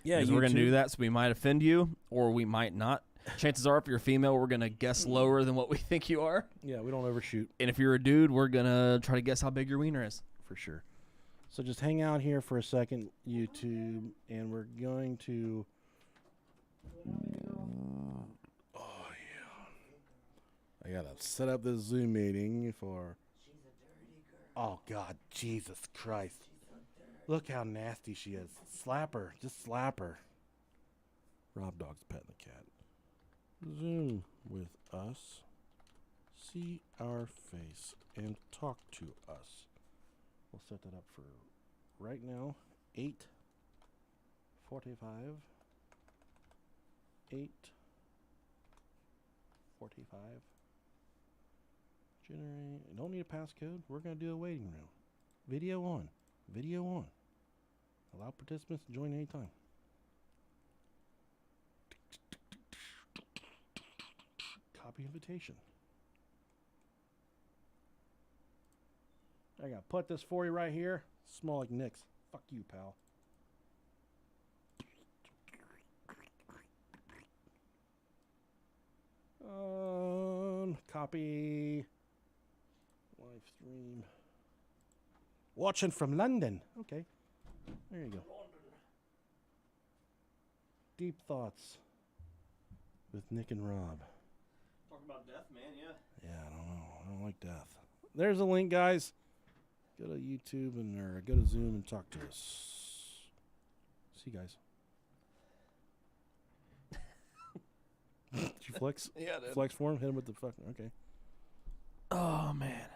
[SPEAKER 1] Yeah,
[SPEAKER 2] because we're gonna do that, so we might offend you or we might not. Chances are, if you're female, we're gonna guess lower than what we think you are.
[SPEAKER 1] Yeah, we don't overshoot.
[SPEAKER 2] And if you're a dude, we're gonna try to guess how big your wiener is.
[SPEAKER 1] For sure. So just hang out here for a second, YouTube, and we're going to. Oh yeah. I gotta set up this Zoom meeting for. Oh God, Jesus Christ! Look how nasty she is. Slap her, just slap her. Rob Dog's petting the cat. Zoom with us. See our face and talk to us. We'll set that up for right now. 8:45. 8:45. Generate. You don't need a passcode. We're going to do a waiting room. Video on. Video on. Allow participants to join anytime. Copy invitation. I got to put this for you right here. Smell like Nick's. Fuck you, pal. Copy. Live stream. Watching from London. Okay. There you go. Deep thoughts with Nick and Rob.
[SPEAKER 2] Talk about death, man, yeah.
[SPEAKER 1] Yeah, I don't know. I don't like death. There's a link, guys. Go to YouTube or go to Zoom and talk to us. See you guys. you flex?
[SPEAKER 2] Yeah, dude.
[SPEAKER 1] Flex for him? Hit him with the fucking... Okay.
[SPEAKER 2] Oh, man.